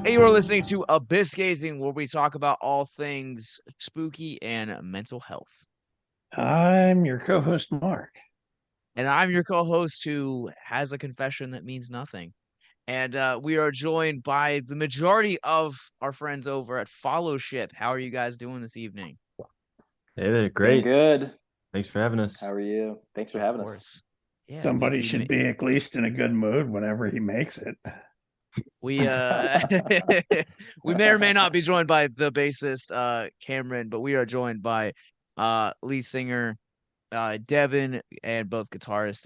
Hey, you are listening to Abyss Gazing, where we talk about all things spooky and mental health. I'm your co-host, Mark. And I'm your co-host who has a confession that means nothing. And we are joined by the majority of our friends over at Followship. How are you guys doing this evening? Hey there, Doing great. good. Thanks for having us. How are you? Thanks for Of having us. course. Yeah, Somebody should be at least in a good mood whenever he makes it. we we may or may not be joined by the bassist Cameron, but we are joined by lead singer Devin and both guitarists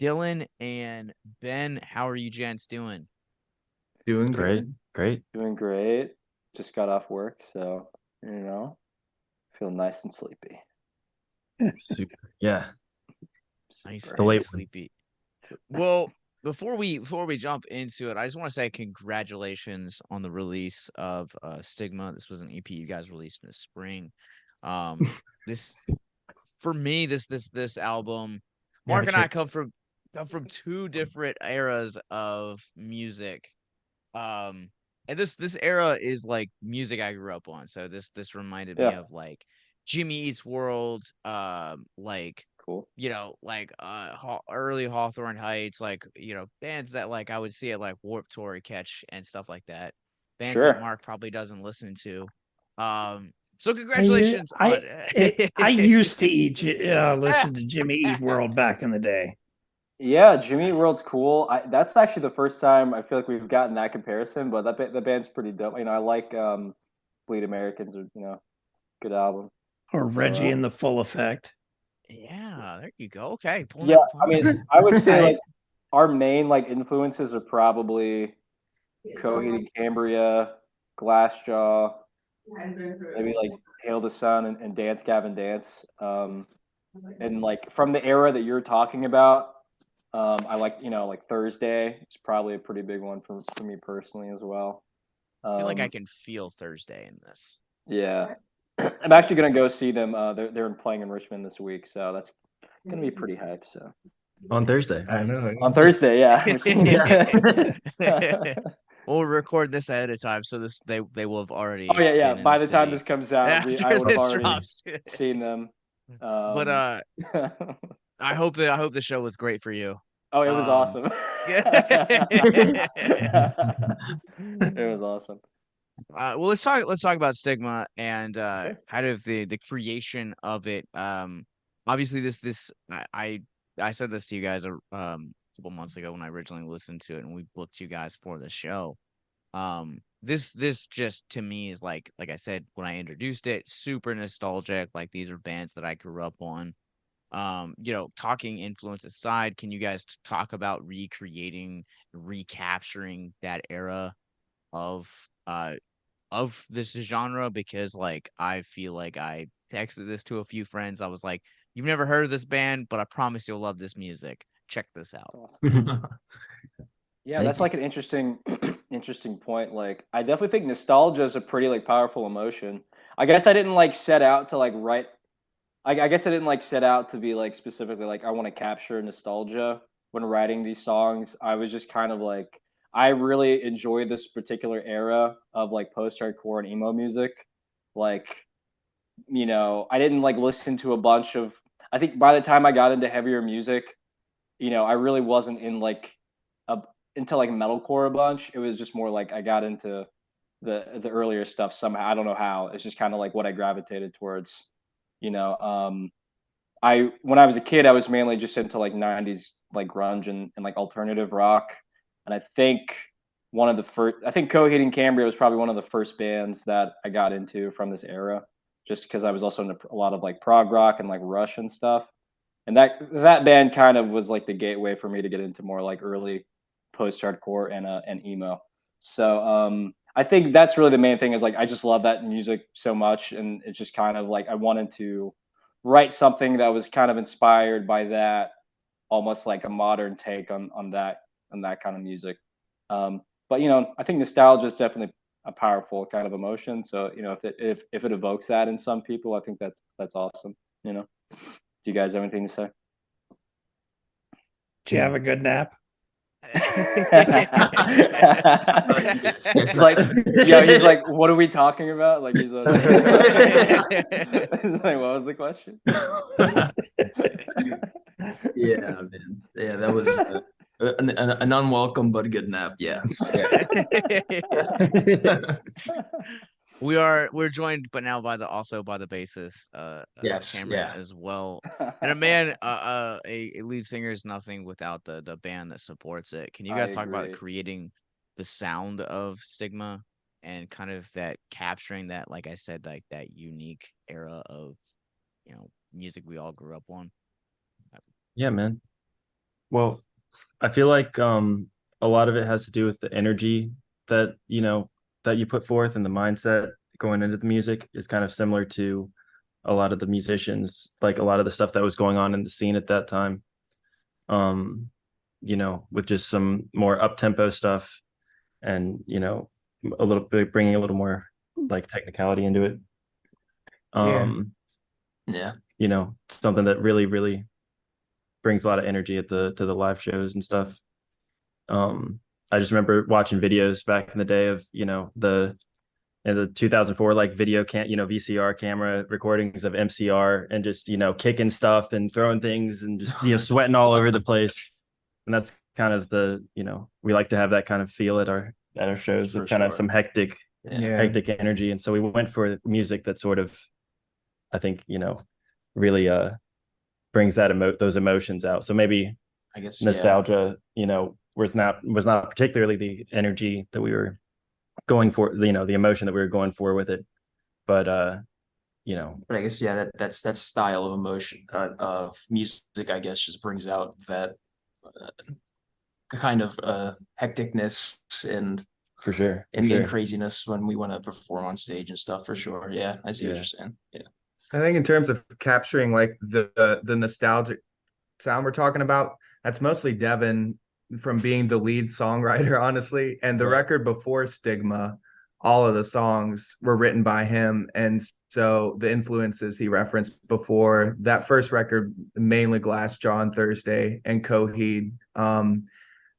Dylan and Ben. How are you gents doing? Doing great. Doing great. Just got off work, so feel nice and sleepy. Super. Yeah. Nice Super. The late and sleepy. Well, before we jump into it, I just want to say congratulations on the release of Stigma. This was an EP you guys released in the spring. This for me, this album, Mark and I come from two different eras of music. And this era is like music I grew up on. So this reminded me of like Jimmy Eats World, like Cool. Early Hawthorne Heights, like bands that like I would see at like Warped Tour Catch and stuff like that. Bands that Mark probably doesn't listen to. So congratulations I used to listen to Jimmy Eat World back in the day. Yeah, Jimmy Eat World's cool. That's actually the first time I feel like we've gotten that comparison, but the band's pretty dope. I like Bleed Americans, good album. Or Reggie in the Full Effect. Yeah, there you go. Okay. I mean, I would say like our main like influences are probably Coheed and Cambria, Glassjaw, maybe like Hail the Sun and Dance Gavin Dance. And like from the era that you're talking about, I like like Thursday. It's probably a pretty big one for me personally as well. I feel like I can feel Thursday in this. Yeah. I'm actually gonna go see them. They're playing in Richmond this week, so that's gonna be pretty hype. So on Thursday. I know. On Thursday, yeah. We'll record this ahead of time, so they will have already. Oh yeah. Been By in the time this comes out, I would have already seen them. But I hope the show was great for you. Oh, it was awesome. It was awesome. Well, let's talk about Stigma and kind of the creation of it. Obviously this I said this to you guys a couple months ago when I originally listened to it, and we booked you guys for the show. This just to me is like I said when I introduced it, super nostalgic. Like these are bands that I grew up on. Talking influence aside, can you guys talk about recapturing that era of this genre? Because like I feel like I texted this to a few friends. I was like, you've never heard of this band, but I promise you'll love this music. Check this out. Yeah, that's like an interesting point. Like I definitely think nostalgia is a pretty like powerful emotion. I guess I didn't like set out to like write I guess I didn't like set out to be like specifically like I want to capture nostalgia when writing these songs. I was just kind of like I really enjoy this particular era of like post-hardcore and emo music. Like, I didn't like listen to a bunch of I think by the time I got into heavier music, I really wasn't in like into like metalcore a bunch. It was just more like I got into the earlier stuff somehow. I don't know how. It's just kind of like what I gravitated towards. I when I was a kid, I was mainly just into like '90s like grunge and like alternative rock, and I think Coheed and Cambria was probably one of the first bands that I got into from this era, just because I was also into a lot of like prog rock and like Rush and stuff, and that band kind of was like the gateway for me to get into more like early post-hardcore and emo. So I think that's really the main thing is like I just love that music so much, and it's just kind of like I wanted to write something that was kind of inspired by that, almost like a modern take on that kind of music. But I think nostalgia is definitely a powerful kind of emotion. So if it evokes that in some people, I think that's awesome. Do you guys have anything to say? Did you have a good nap? It's like, yeah, he's like, what are we talking about? Like, he's like, what was the question? Yeah, man. Yeah, that was an unwelcome but good nap. Yeah. We're joined, but now also by the bassist, Yes, Cameron yeah. as well. And a man, a lead singer is nothing without the band that supports it. Can you guys talk about agree. creating the sound of Stigma and kind of that capturing that, like I said, like that unique era of, music we all grew up on? Yeah, man. Well, I feel like a lot of it has to do with the energy that, that you put forth, and the mindset going into the music is kind of similar to a lot of the musicians, like a lot of the stuff that was going on in the scene at that time. With just some more up-tempo stuff and, a little bit bringing a little more like technicality into it. Yeah, something that really, really brings a lot of energy to the live shows and stuff. I just remember watching videos back in the day of, in the 2004 like VCR camera recordings of MCR, and just, kicking stuff and throwing things and just, sweating all over the place. And that's kind of we like to have that kind of feel at our shows, with kind of some hectic energy. And so we went for music that sort of, I think, really brings those emotions out. So maybe, I guess, nostalgia, was not particularly the energy that we were going for, the emotion that we were going for with it, but But I guess, yeah, that's that style of emotion of music, I guess, just brings out that kind of hecticness and for sure and craziness when we want to perform on stage and stuff, for sure. Yeah, I see what you're saying. Yeah, I think in terms of capturing like the nostalgic sound we're talking about, that's mostly Devin from being the lead songwriter, honestly. And the record before Stigma, all of the songs were written by him. And so the influences he referenced before, that first record, mainly Glassjaw on Thursday and Coheed.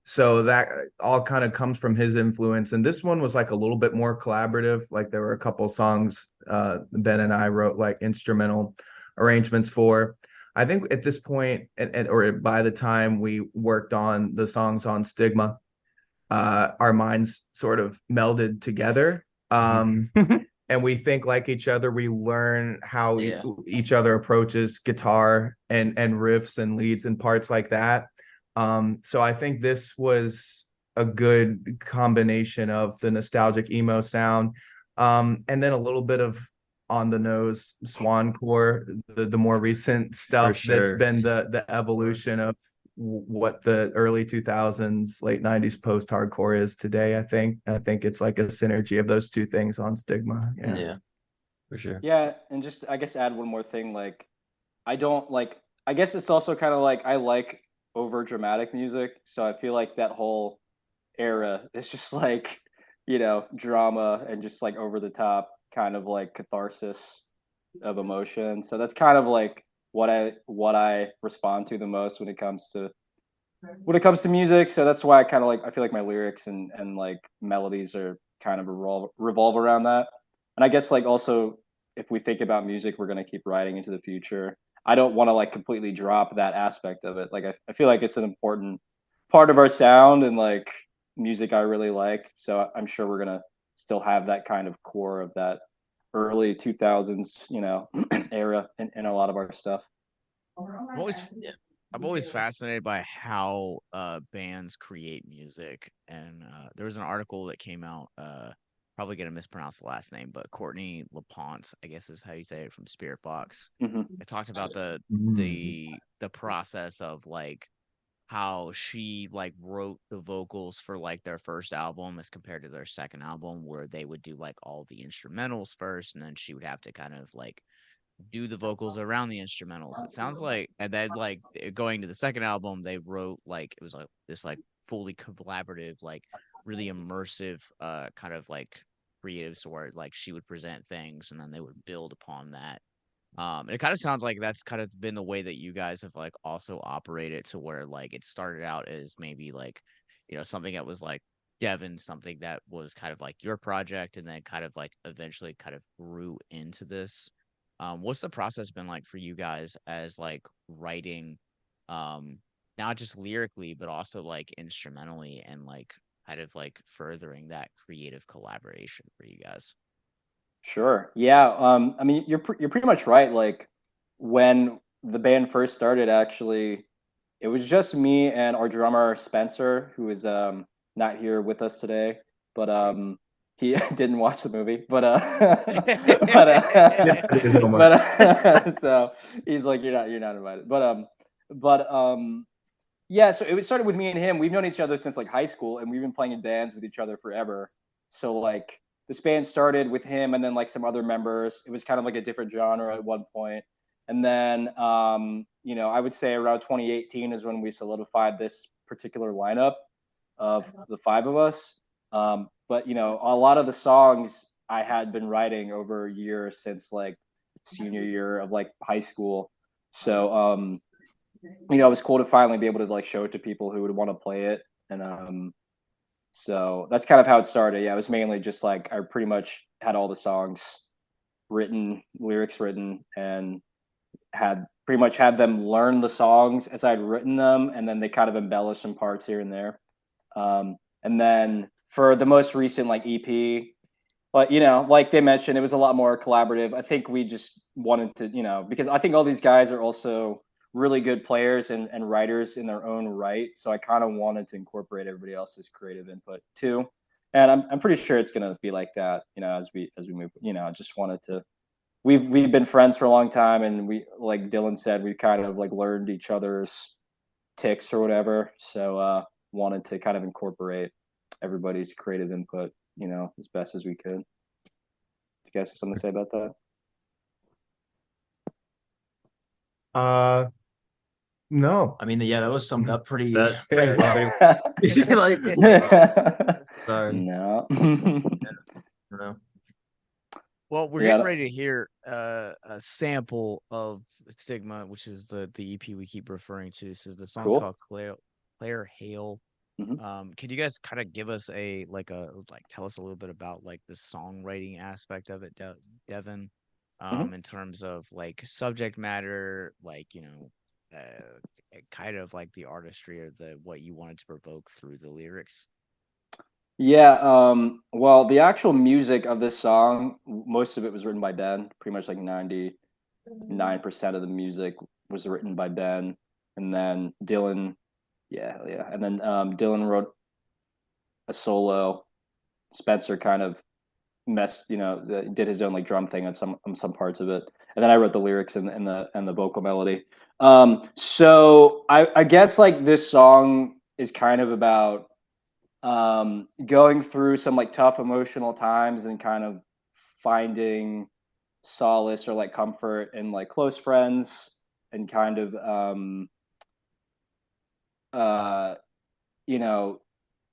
So that all kind of comes from his influence. And this one was like a little bit more collaborative. Like there were a couple songs Ben and I wrote like instrumental arrangements for. I think at this point, or by the time we worked on the songs on Stigma, our minds sort of melded together. And we think like each other. We learn how each other approaches guitar and riffs and leads and parts like that. So I think this was a good combination of the nostalgic emo sound, and then a little bit of on the nose Swancore, the more recent stuff that's been the evolution of what the early 2000s, late 90s post-hardcore is today. I think it's like a synergy of those two things on Stigma. Yeah, for sure. Yeah, and just I guess add one more thing. Like, I guess it's also kind of like I like over dramatic music, so I feel like that whole era is just like, drama and just like over the top kind of like catharsis of emotion. So that's kind of like what I respond to the most when it comes to music. So that's why I feel like my lyrics and like melodies are kind of revolve around that. And I guess like also, if we think about music, we're going to keep writing into the future. I don't want to like completely drop that aspect of it. Like I feel like it's an important part of our sound and like music I really like. So I'm sure we're gonna still have that kind of core of that early 2000s, era in a lot of our stuff. I'm always fascinated by how bands create music. And there was an article that came out, probably gonna mispronounce the last name, but Courtney LaPont, I guess is how you say it, from Spirit Box. It talked about the process of like how she like wrote the vocals for like their first album as compared to their second album, where they would do like all the instrumentals first, and then she would have to kind of like do the vocals around the instrumentals. It sounds like, and then like going to the second album, they wrote like it was like this like fully collaborative, like really immersive kind of like creative sort. Like she would present things and then they would build upon that. And it kind of sounds like that's kind of been the way that you guys have like also operated, to where like it started out as maybe like something that was like Devin, something that was kind of like your project, and then kind of like eventually kind of grew into this. What's the process been like for you guys as like writing, not just lyrically, but also like instrumentally, and like kind of like furthering that creative collaboration for you guys? Sure. Yeah. I mean, you're pretty much right. Like when the band first started, actually, it was just me and our drummer Spencer, who is not here with us today, but he didn't watch the movie, but so he's like, you're not invited. But yeah. So it started with me and him. We've known each other since like high school, and we've been playing in bands with each other forever. So like this band started with him and then like some other members. It was kind of like a different genre at one point. And then, I would say around 2018 is when we solidified this particular lineup of the five of us. But, a lot of the songs I had been writing over years since like senior year of like high school. So, it was cool to finally be able to like show it to people who would want to play it. And so that's kind of how it started. Yeah, it was mainly just like I pretty much had all the songs written, lyrics written, and had pretty much had them learn the songs as I'd written them, and then they kind of embellished some parts here and there. And then for the most recent like EP, but like they mentioned, it was a lot more collaborative. I think we just wanted to, because I think all these guys are also really good players and writers in their own right. So I kind of wanted to incorporate everybody else's creative input too. And I'm pretty sure it's gonna be like that, as we move. I just wanted to. We've been friends for a long time, and we, like Dylan said, we kind of like learned each other's ticks or whatever. So wanted to kind of incorporate everybody's creative input, as best as we could. You guys have something to say about that? No. I mean, yeah, that was summed up pretty That- pretty well. like, sorry. No. No. Well, we're getting ready to hear a sample of Stigma, which is the EP we keep referring to. This is the song's Cool. called Claire Hale. Can you guys kind of give us tell us a little bit about like the songwriting aspect of it, Devin, in terms of like subject matter, like kind of like the artistry or what you wanted to provoke through the lyrics? Yeah, well, the actual music of this song, most of it was written by Ben. Pretty much like 99% of the music was written by Ben. And then Dylan, yeah. And then Dylan wrote a solo. Spencer kind of did his own like drum thing on some parts of it. And then I wrote the lyrics and the vocal melody. So I guess like this song is kind of about going through some like tough emotional times and kind of finding solace or like comfort in like close friends, and kind of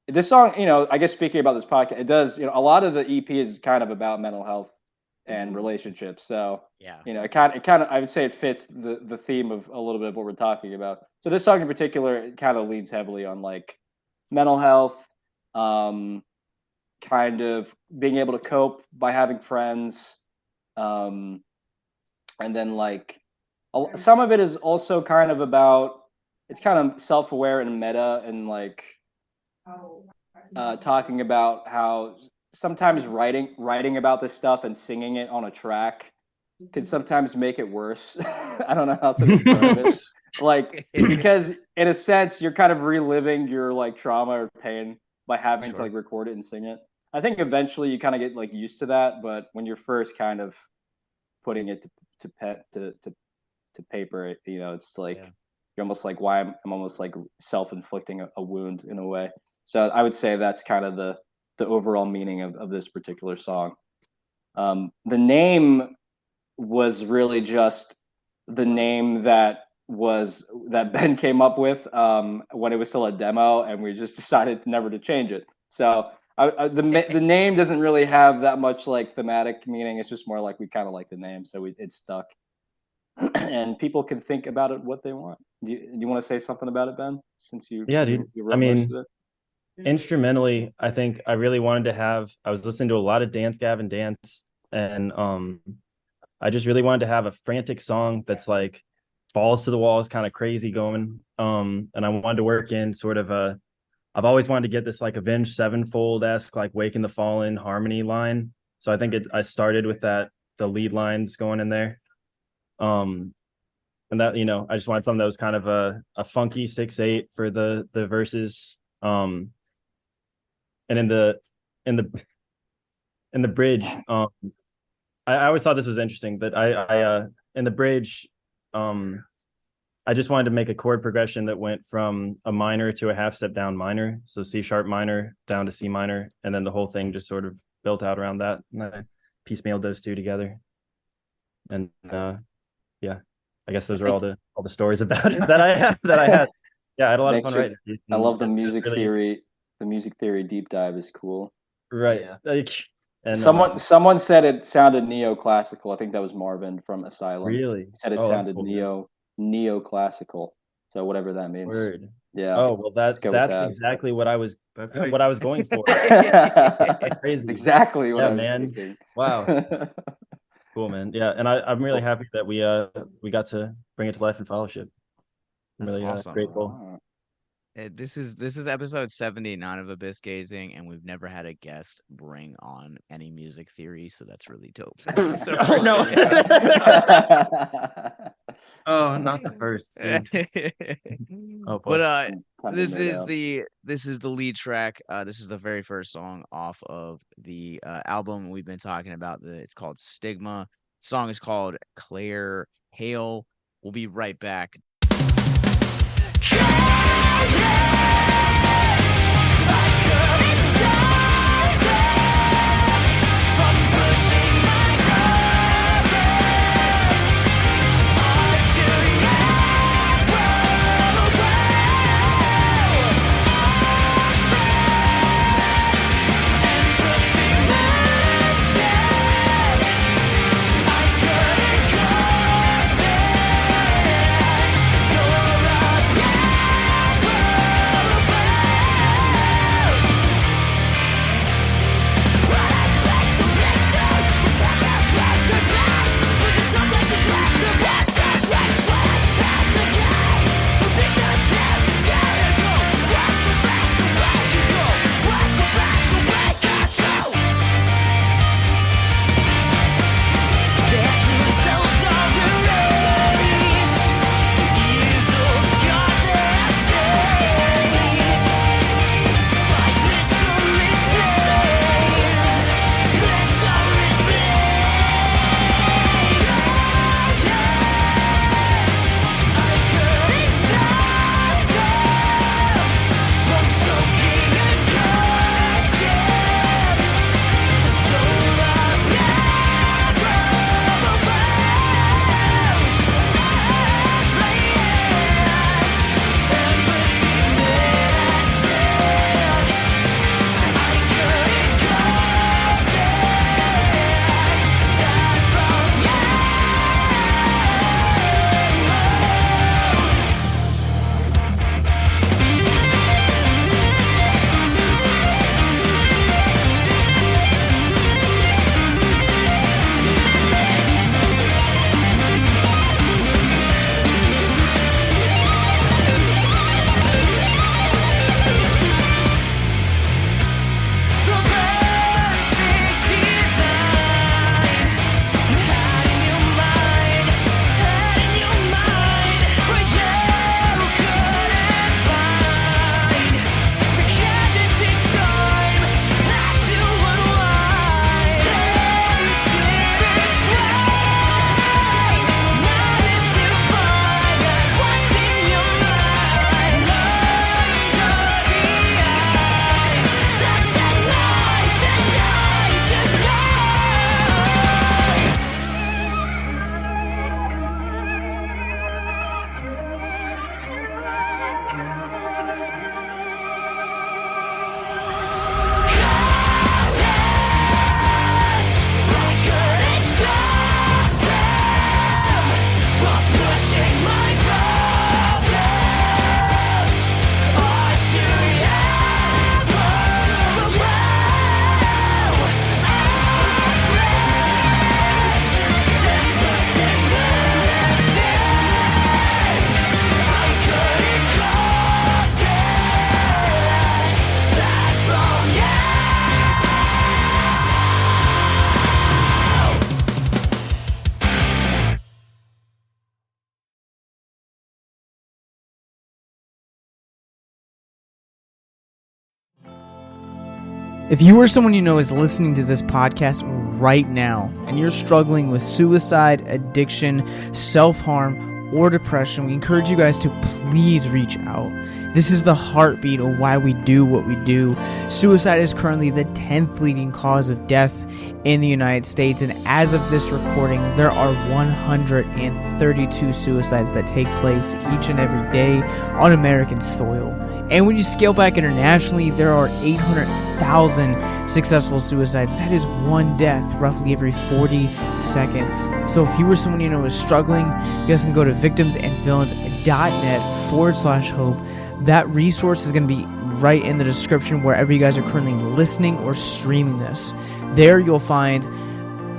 this song, I guess speaking about this podcast, it does, a lot of the EP is kind of about mental health and relationships. So yeah, it kind of I would say it fits the theme of a little bit of what we're talking about. So this song in particular, it kind of leans heavily on like mental health, kind of being able to cope by having friends, and then like some of it is also kind of about, it's kind of self-aware and meta, and like talking about how sometimes writing about this stuff and singing it on a track could sometimes make it worse. I don't know how to describe it. Like, because in a sense you're kind of reliving your like trauma or pain by having to like record it and sing it. I think eventually you kind of get like used to that, but when you're first kind of putting it to paper, it's like you're almost like, why I'm almost like self-inflicting a wound in a way. So I would say that's kind of the overall meaning of this particular song. The name was really just the name that Ben came up with when it was still a demo, and we just decided never to change it. So the name doesn't really have that much like thematic meaning. It's just more like we kind of like the name, so it stuck. And people can think about it what they want. Do you want to say something about it, Ben? Since you dude. you wrote most of it? instrumentally, I think I really wanted to have, I was listening to a lot of Dance Gavin Dance, and I just really wanted to have a frantic song that's like balls to the walls, kind of crazy going. And I wanted to work in sort of a, I've always wanted to get this like Avenged Sevenfold-esque, like Waking the Fallen harmony line. So I think I started with that, the lead lines going in there. And that, you know, I just wanted something that was kind of a funky 6/8 for the verses. And in the bridge, I always thought this was interesting, but I in the bridge, I just wanted to make a chord progression that went from a minor to a half step down minor. So C sharp minor down to C minor. And then the whole thing just sort of built out around that. And I piecemealed those two together. And yeah, I guess those are all the stories about it that I had. Yeah, I had a lot of fun writing. I love the music theory. The music theory deep dive is cool. Right. Yeah. Like, and someone said it sounded neoclassical. I think that was Marvin from Asylum. Really? He said it sounded cool, neoclassical. So whatever that means. Word. Yeah. Oh well, that's exactly what I was going for. Crazy. Exactly what I was man. thinking. Wow. Cool, man. Yeah, and I'm really happy that we got to bring it to life in Fellowship. I'm That's really awesome. grateful. This is episode 79 of Abyss Gazing, and we've never had a guest bring on any music theory, so that's really dope. So Oh, no. Oh, not the first. Oh, boy. But this is the lead track. This is the very first song off of the album we've been talking about. It's called Stigma. The song is called Claire Hale. We'll be right back. If you or someone you know is listening to this podcast right now and you're struggling with suicide, addiction, self-harm, or depression, we encourage you guys to please reach out. This is the heartbeat of why we do what we do. Suicide is currently the 10th leading cause of death in the United States, and as of this recording, there are 132 suicides that take place each and every day on American soil. And when you scale back internationally, there are 800,000 successful suicides. That is one death roughly every 40 seconds. So if you or someone you know is struggling, you guys can go to victimsandvillains.net/hope. That resource is going to be right in the description wherever you guys are currently listening or streaming this. There you'll find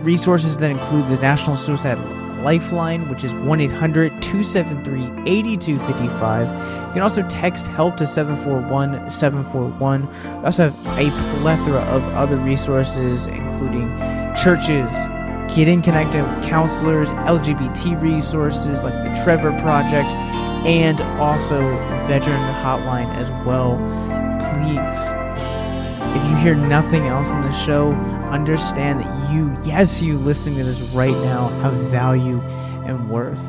resources that include the National Suicide Lifeline, which is 1-800-273-8255. You can also text HELP to 741-741. We also have a plethora of other resources, including churches, getting connected with counselors, LGBT resources like the Trevor Project, and also veteran hotline as well. Please, if you hear nothing else in this show, understand that you listening to this right now have value and worth.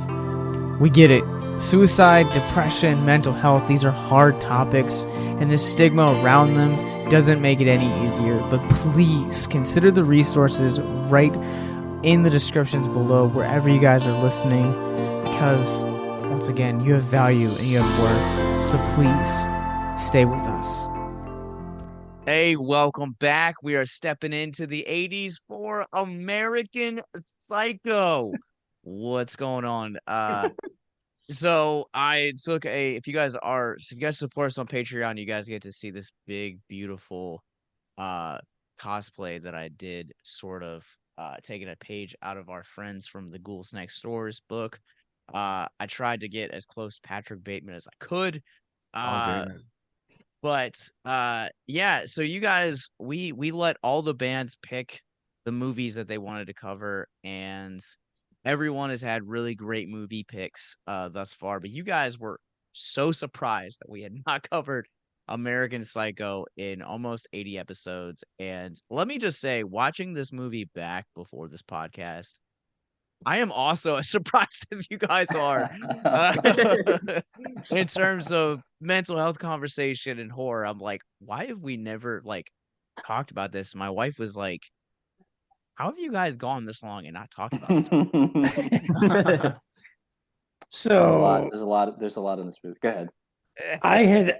We get it. Suicide, depression, mental health, these are hard topics, and the stigma around them doesn't make it any easier. But please consider the resources right in the descriptions below wherever you guys are listening, because once again, you have value and you have worth. So please stay with us. Hey, welcome back. We are stepping into the 80s for American Psycho. What's going on? So I took if you guys support us on Patreon, you guys get to see this big, beautiful cosplay that I did, sort of taking a page out of our friends from the Ghouls Next Door's book. I tried to get as close to Patrick Bateman as I could. But yeah, so you guys, we let all the bands pick the movies that they wanted to cover, and everyone has had really great movie picks thus far. But you guys were so surprised that we had not covered American Psycho in almost 80 episodes. And let me just say, watching this movie back before this podcast, I am also as surprised as you guys are in terms of mental health conversation and horror. I'm like, why have we never talked about this? My wife was like, how have you guys gone this long and not talked about this? So there's a lot in this movie. Go ahead. I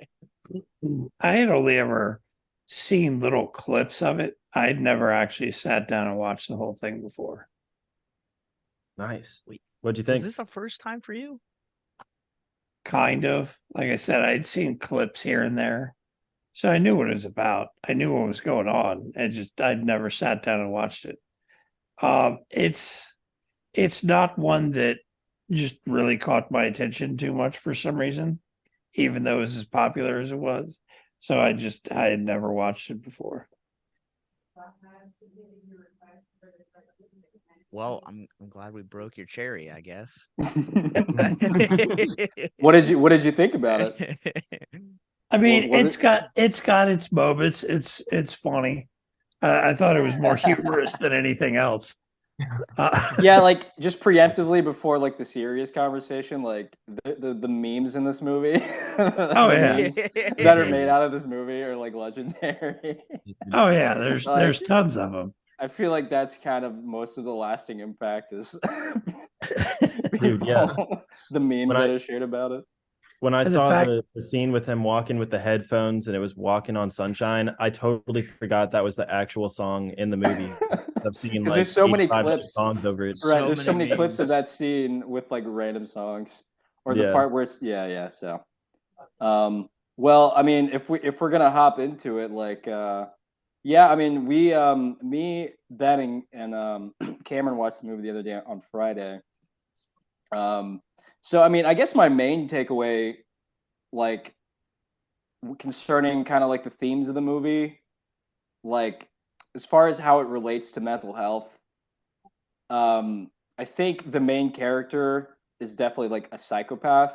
had only ever seen little clips of it. I'd never actually sat down and watched the whole thing before. Nice. Wait, what'd you think? Is this a first time for you? Kind of. Like I said, I'd seen clips here and there. So I knew what it was about. I knew what was going on. I'd never sat down and watched it. It's not one that just really caught my attention too much for some reason, even though it was as popular as it was. So I had never watched it before. Well, I'm glad we broke your cherry, I guess. What did you think about it? I mean, it's got its moments. It's funny. I thought it was more humorous than anything else. Yeah, like just preemptively before like the serious conversation, like the memes in this movie. Oh yeah, that are made out of this movie are like legendary. Oh yeah, there's tons of them. I feel like that's kind of most of the lasting impact is Dude, yeah. the memes that are shared about it. When I saw the scene with him walking with the headphones and it was Walking on Sunshine, I totally forgot that was the actual song in the movie. I've seen like there's so many clips songs over it. Right, there's so many clips of that scene with like random songs, or the part where it's So, well, I mean, if we're gonna hop into it, like, yeah, I mean, we, me, Ben, and Cameron watched the movie the other day on Friday. So, I mean, I guess my main takeaway, like, concerning kind of like the themes of the movie, like, as far as how it relates to mental health, I think the main character is definitely like a psychopath.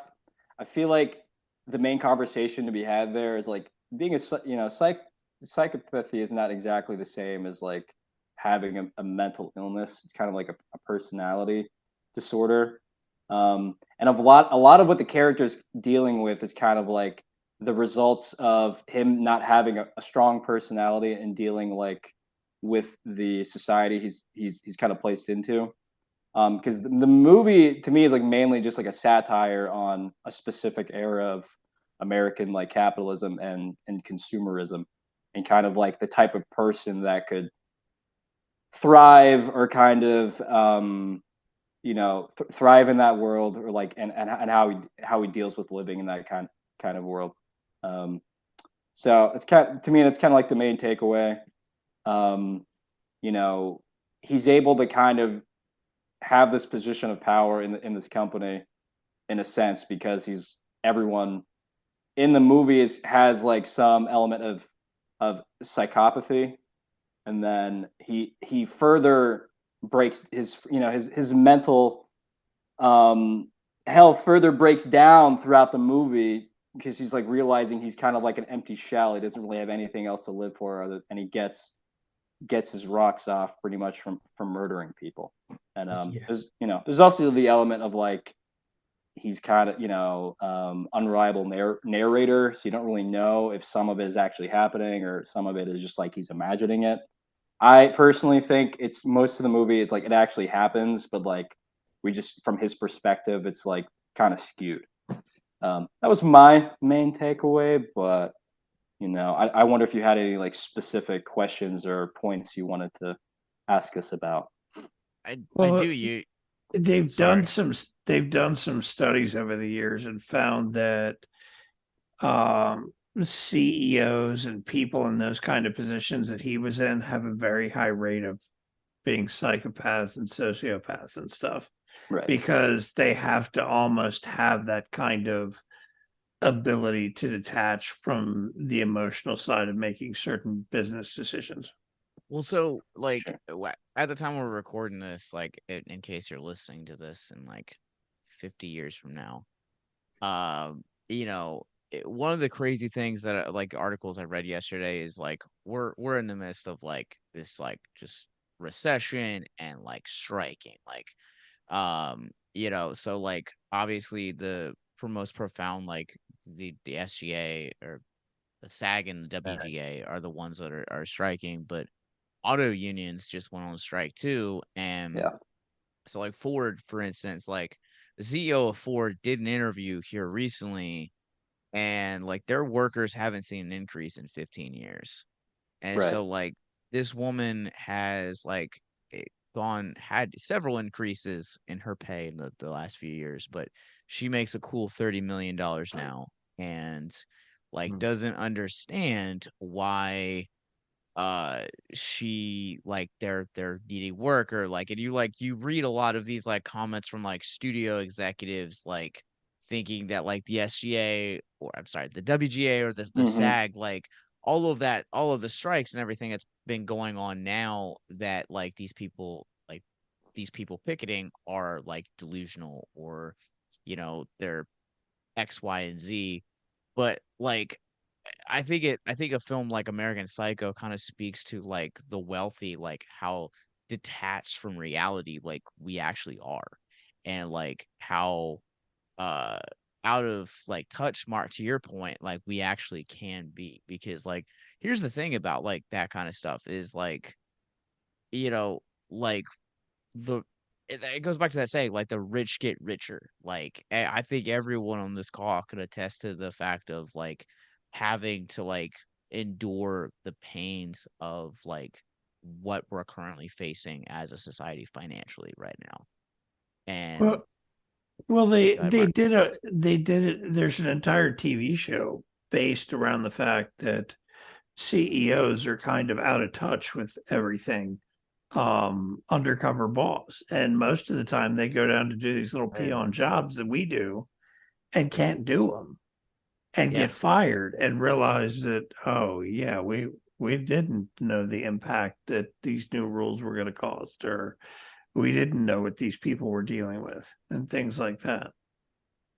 I feel like the main conversation to be had there is like being a psychopathy is not exactly the same as like having a mental illness. It's kind of like a personality disorder. And a lot of what the character's dealing with is kind of like the results of him not having a strong personality and dealing like with the society he's kind of placed into. Because the movie to me is like mainly just like a satire on a specific era of American like capitalism and consumerism, and kind of like the type of person that could thrive or kind of thrive in that world, or like and how he deals with living in that kind of world. So it's to me it's kind of like the main takeaway. You know, he's able to kind of have this position of power in this company in a sense because everyone in the movies has like some element of psychopathy, and then he further breaks his mental health further breaks down throughout the movie because he's like realizing he's kind of like an empty shell. He doesn't really have anything else to live for, and he gets his rocks off pretty much from murdering people. And there's also the element of like he's kind of unreliable narrator, so you don't really know if some of it is actually happening or some of it is just like he's imagining it. I personally think it's most of the movie it's like it actually happens, but like we just from his perspective it's like kind of skewed. That was my main takeaway, but I wonder if you had any like specific questions or points you wanted to ask us about. I do. They've done some studies over the years and found that CEOs and people in those kind of positions that he was in have a very high rate of being psychopaths and sociopaths and stuff, right? Because they have to almost have that kind of ability to detach from the emotional side of making certain business decisions. Well, so like at the time we're recording this, like in case you're listening to this in like 50 years from now, one of the crazy things that like articles I read yesterday is like we're in the midst of like this like just recession and like striking, like so like obviously the for most profound like the SGA or the SAG and the WGA are the ones that are striking, but auto unions just went on strike too. And so like Ford, for instance, like the CEO of Ford did an interview here recently, and like their workers haven't seen an increase in 15 years. And so like this woman has like had several increases in her pay in the last few years, but she makes a cool $30 million now, and like doesn't understand why she like they're needing work, or like, and you read a lot of these like comments from like studio executives like thinking that like the SGA, or I'm sorry, the WGA or the SAG, like all of the strikes and everything that's been going on now, that like these people picketing are like delusional, or they're X, Y, and Z. But like I think a film like American Psycho kind of speaks to like the wealthy, like how detached from reality like we actually are, and like how uh out of like touch, Mark, to your point, like we actually can be. Because like here's the thing about like that kind of stuff is like like it goes back to that saying, like the rich get richer. Like I think everyone on this call could attest to the fact of like having to like endure the pains of like what we're currently facing as a society financially right now. And they did it. There's an entire TV show based around the fact that CEOs are kind of out of touch with everything. Undercover boss, and most of the time they go down to do these little peon jobs that we do and can't do them and get fired and realize that, oh yeah, we didn't know the impact that these new rules were going to cost, or we didn't know what these people were dealing with, and things like that.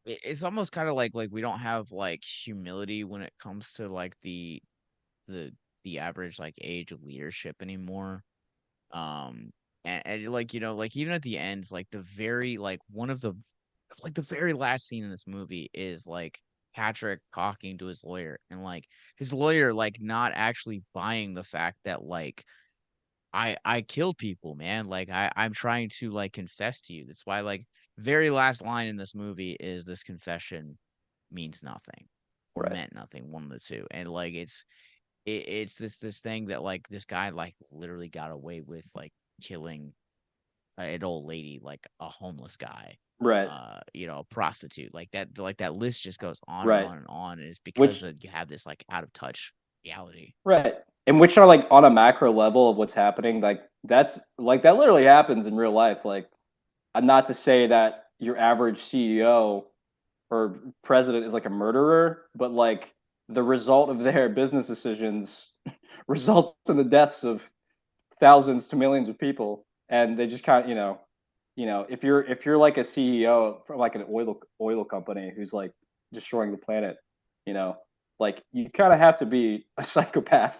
It's almost kind of like we don't have like humility when it comes to like the the average like age of leadership anymore. And like, like even at the end, like the very like one of the like the very last scene in this movie is like Patrick talking to his lawyer, and like his lawyer like not actually buying the fact that like I killed people, man. Like I'm trying to like confess to you. That's why like very last line in this movie is this confession means nothing or meant nothing, one of the two. And like it's this thing that like this guy like literally got away with like killing an old lady, like a homeless guy, right? A prostitute, like that list just goes on right. and on and on, and it's because you have this like out of touch reality, right? And which are like on a macro level of what's happening, like that's like that literally happens in real life. Like, not to say that your average CEO or president is like a murderer, but like the result of their business decisions results in the deaths of thousands to millions of people, and they just kind of, if you're like a CEO from like an oil company who's like destroying the planet, like you kind of have to be a psychopath,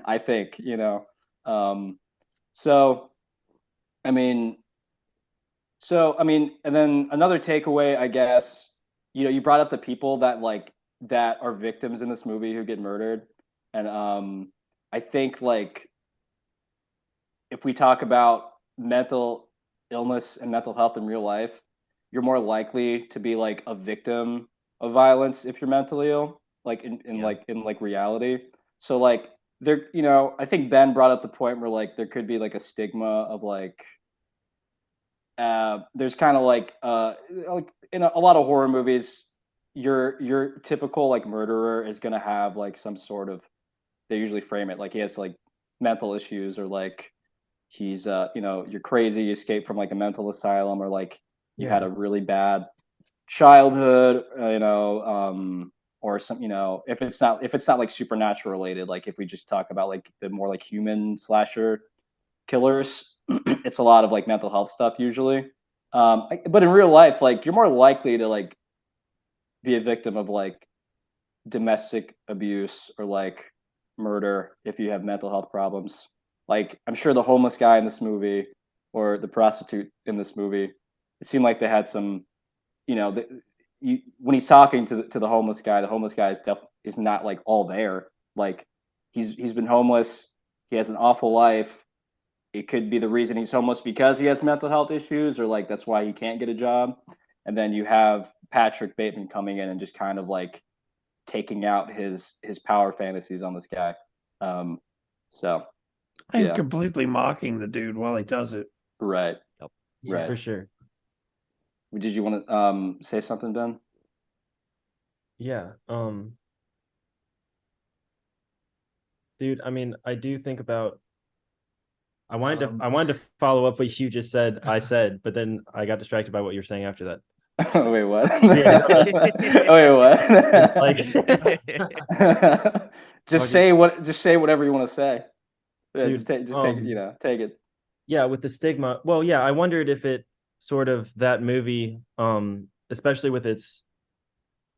I think, so I mean, and then another takeaway, I guess, you brought up the people that are victims in this movie who get murdered, and I think like if we talk about mental illness and mental health in real life, you're more likely to be like a victim of violence if you're mentally ill, like in reality. So like there, I think Ben brought up the point where like there could be like a stigma of like there's kind of like in a lot of horror movies, your typical like murderer is gonna have like some sort of, they usually frame it like he has like mental issues, or like he's you're crazy, you escaped from like a mental asylum, or like you had a really bad childhood, or some, if it's not like supernatural related, like if we just talk about like the more like human slasher killers, it's a lot of like mental health stuff usually. But in real life, like you're more likely to like be a victim of like domestic abuse or like murder if you have mental health problems. Like I'm sure the homeless guy in this movie or the prostitute in this movie, it seemed like they had some, when he's talking to the homeless guy, the homeless guy is not like all there. Like he's been homeless, he has an awful life. It could be the reason he's homeless because he has mental health issues, or like that's why he can't get a job. And then you have Patrick Bateman coming in and just kind of like taking out his power fantasies on this guy. And completely mocking the dude while he does it. Right. Yep. Right. For sure. Did you want to say something, Ben? Yeah. Dude, I mean, I do think about, I wanted to follow up what you just said, but then I got distracted by what you were saying after that. Oh, wait, what? What? Just say whatever you want to say. Yeah, dude, take it. Yeah, with the stigma. Well, yeah, I wondered if it sort of, that movie, especially with its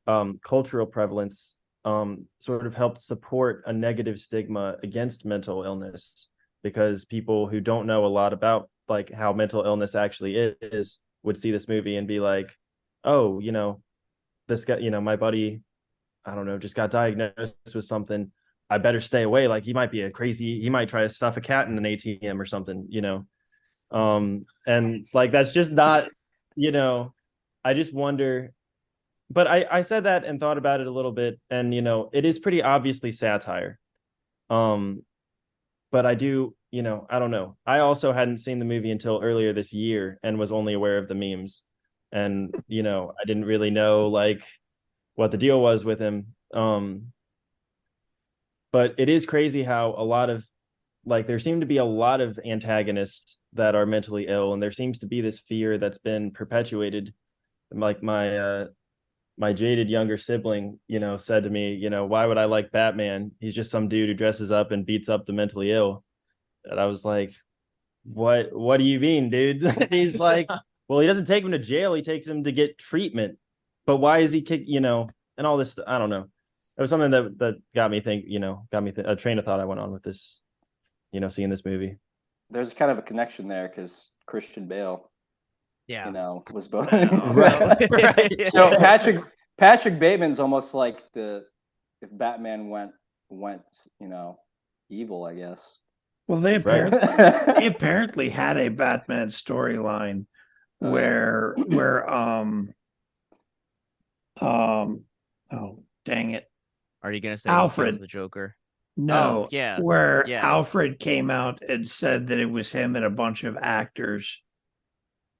cultural prevalence, sort of helped support a negative stigma against mental illness, because people who don't know a lot about like how mental illness actually is would see this movie and be like, oh, this guy, my buddy, I don't know, just got diagnosed with something. I better stay away. Like he might try to stuff a cat in an ATM or something, and like, that's just not, I just wonder, but I said that and thought about it a little bit, and, it is pretty obviously satire. But I do, I don't know. I also hadn't seen the movie until earlier this year and was only aware of the memes. And, I didn't really know like what the deal was with him. But it is crazy how a lot of, like, there seem to be a lot of antagonists that are mentally ill. And there seems to be this fear that's been perpetuated. Like my jaded younger sibling, said to me, why would I like Batman? He's just some dude who dresses up and beats up the mentally ill. And I was like, what do you mean, dude? He's like, well, he doesn't take him to jail. He takes him to get treatment. But why is he and all this? I don't know. it was something that got me a train of thought I went on with this, seeing this movie. There's kind of a connection there because Christian Bale, Yeah. was both. Right. So Patrick Bateman's almost like if Batman went, evil, I guess. Well, they apparently had a Batman storyline where oh dang it. Are you gonna say Alfred he kills the Joker? No, yeah. Where Alfred came out and said that it was him and a bunch of actors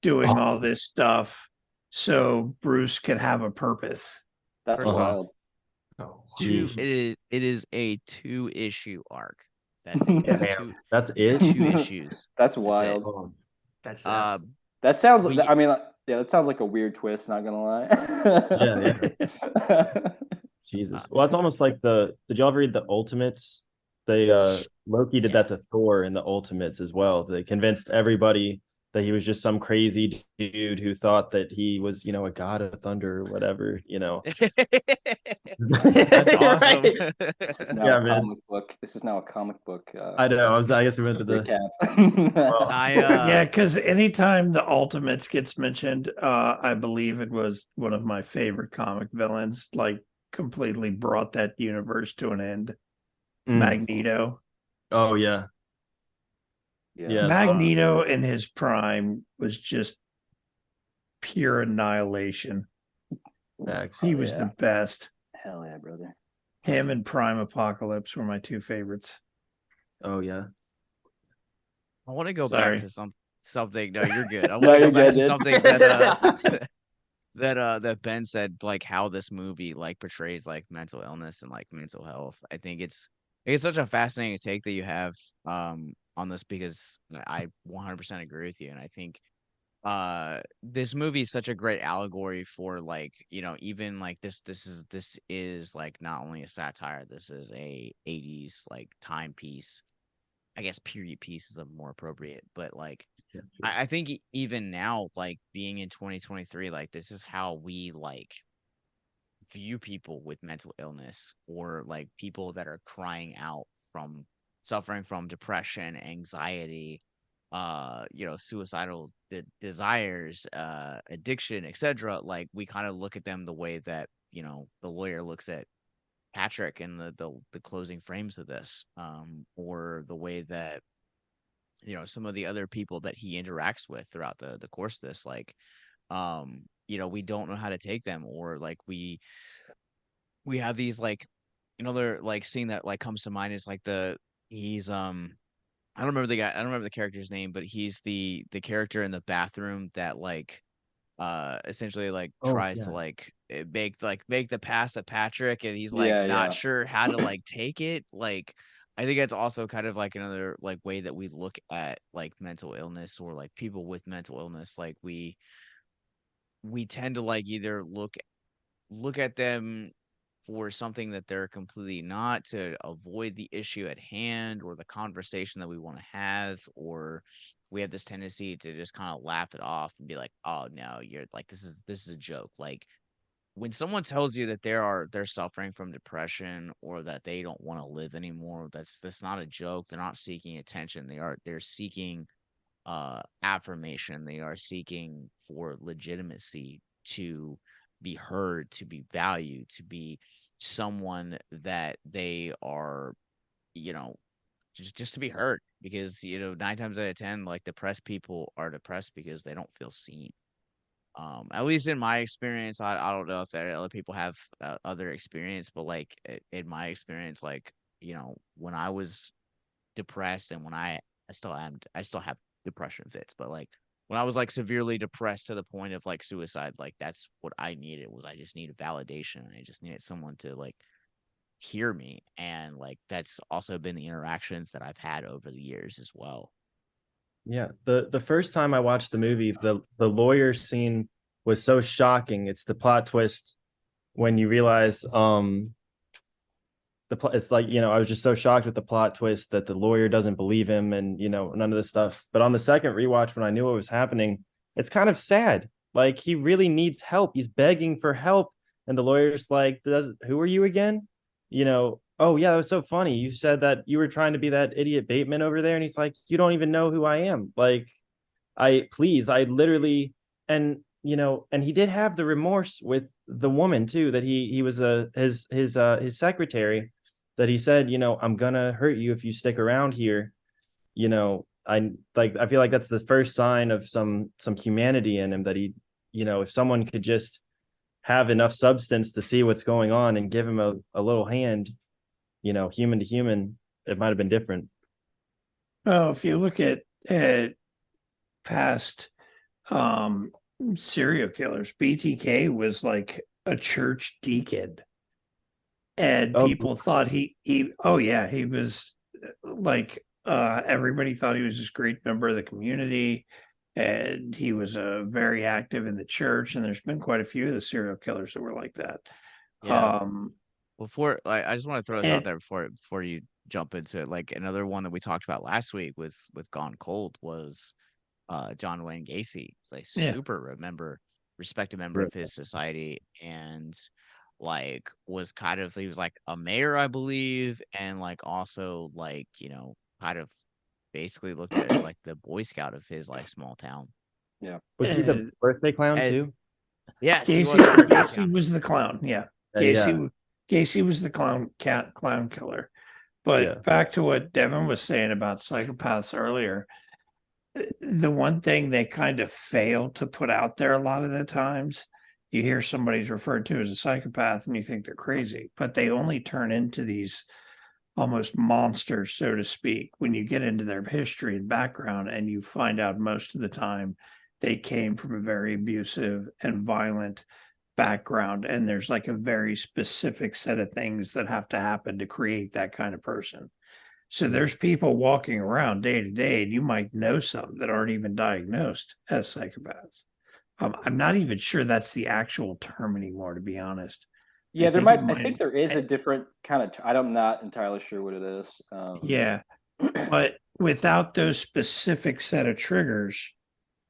doing all this stuff so Bruce could have a purpose. That's wild. It is a 2-issue arc. That's it. That's it. 2 issues. That's wild. That sounds like, I mean, that sounds like a weird twist, not gonna lie. Yeah. Jesus. Well, it's almost like did y'all read the Ultimates? Loki did that to Thor in the Ultimates as well. They convinced everybody that he was just some crazy dude who thought that he was, a god of thunder or whatever, That's awesome. This is now a comic book. This is now a comic book. I don't know. I guess we went to the yeah, because anytime the Ultimates gets mentioned, I believe it was one of my favorite comic villains, like completely brought that universe to an end. Magneto. Oh yeah. Magneto in his prime was just pure annihilation. He was the best. Hell yeah, brother. Him and Prime Apocalypse were my 2 favorites. Oh yeah. I want to go back to something. No, you're good. I No, want to you're go back good, to dude. something that Ben said, like how this movie like portrays like mental illness and like mental health. I think it's such a fascinating take that you have on this, because I 100% agree with you, and I think this movie is such a great allegory for like, even like this is like not only a satire, this is a 80s like timepiece. I guess period piece is a more appropriate, but like I think even now, like being in 2023, like this is how we like view people with mental illness, or like people that are crying out from suffering from depression, anxiety, suicidal desires, addiction, etc. Like we kind of look at them the way that the lawyer looks at Patrick in the closing frames of this, or the way that some of the other people that he interacts with throughout the course of this, like we don't know how to take them, or like we have these like another like scene that like comes to mind is like he's I don't remember the character's name, but he's the character in the bathroom that like essentially like tries to like make the pass at Patrick, and he's like not sure how to like take it. Like I think that's also kind of like another like way that we look at like mental illness, or like people with mental illness. Like we tend to like either look at them for something that they're completely not, to avoid the issue at hand or the conversation that we want to have, or we have this tendency to just kind of laugh it off and be like, oh no, you're like, this is a joke. Like when someone tells you that they're suffering from depression, or that they don't want to live anymore, that's not a joke. They're not seeking attention. They're seeking affirmation. They are seeking for legitimacy, to be heard, to be valued, to be someone that they are, just to be heard. Because 9 times out of 10, like depressed people are depressed because they don't feel seen. At least in my experience, I don't know if other people have other experience, but like in my experience, like when I was depressed, and when I still have depression fits, but like when I was like severely depressed to the point of like suicide, like that's what I needed. I just needed validation. I just needed someone to like hear me. And like that's also been the interactions that I've had over the years as well. Yeah. The first time I watched the movie, the lawyer scene was so shocking. It's the plot twist when you realize it's like, I was just so shocked with the plot twist that the lawyer doesn't believe him, and none of this stuff. But on the second rewatch, when I knew what was happening, it's kind of sad. Like he really needs help. He's begging for help, and the lawyer's like, who are you again? oh yeah, that was so funny. You said that you were trying to be that idiot Bateman over there, and he's like, you don't even know who I am. Like, I literally, and and he did have the remorse with the woman too, that he was his secretary, that he said, I'm gonna hurt you if you stick around here. I feel like that's the first sign of some humanity in him, that he, if someone could just have enough substance to see what's going on and give him a little hand, human to human, it might have been different. Oh, if you look at past serial killers, BTK was like a church deacon, and people thought he was like, everybody thought he was this great member of the community, and he was very active in the church. And there's been quite a few of the serial killers that were like that. Yeah. Before, I just want to throw this out there before you jump into it. Like, another one that we talked about last week with Gone Cold was John Wayne Gacy. He's like super respected member of his society, and like was kind of, he was like a mayor, I believe, and like also like kind of basically looked at it as like the Boy Scout of his like small town. Yeah. Was he the birthday clown too? Yes, Gacy was the clown. Yeah. Gacy was the clown killer. But back to what Devin was saying about psychopaths earlier, the one thing they kind of fail to put out there a lot of the times, you hear somebody's referred to as a psychopath and you think they're crazy, but they only turn into these almost monsters, so to speak, when you get into their history and background, and you find out most of the time they came from a very abusive and violent background, and there's like a very specific set of things that have to happen to create that kind of person. So there's people walking around day to day, and you might know some that aren't even diagnosed as psychopaths. I'm not even sure that's the actual term anymore, to be honest. Yeah, I think there is a different kind of, I'm not entirely sure what it is. Yeah, but without those specific set of triggers,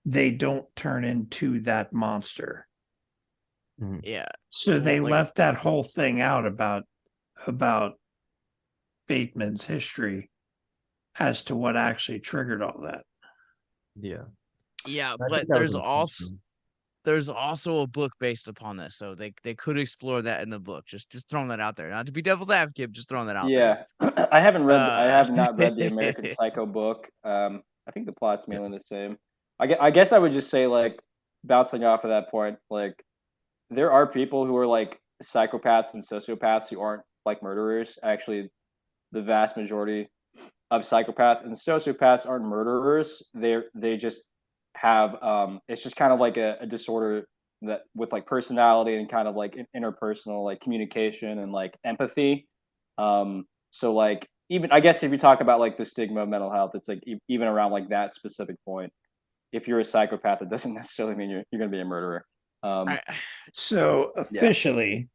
they don't turn into that monster. Yeah. So they left that whole thing out about Bateman's history as to what actually triggered all that. Yeah, but there's also a book based upon this, so they could explore that in the book. Just throwing that out there, not to be devil's advocate, just throwing that out there. I have not read the American Psycho book. I think the plot's mainly the same. I guess I would just say, like, bouncing off of that point, like, there are people who are like psychopaths and sociopaths who aren't like murderers. Actually, the vast majority of psychopaths and sociopaths aren't murderers. They just have it's just kind of like a disorder that with like personality and kind of like interpersonal like communication and like empathy. So like, even I guess if you talk about like the stigma of mental health, it's like even around like that specific point, if you're a psychopath, it doesn't necessarily mean you're going to be a murderer. So officially,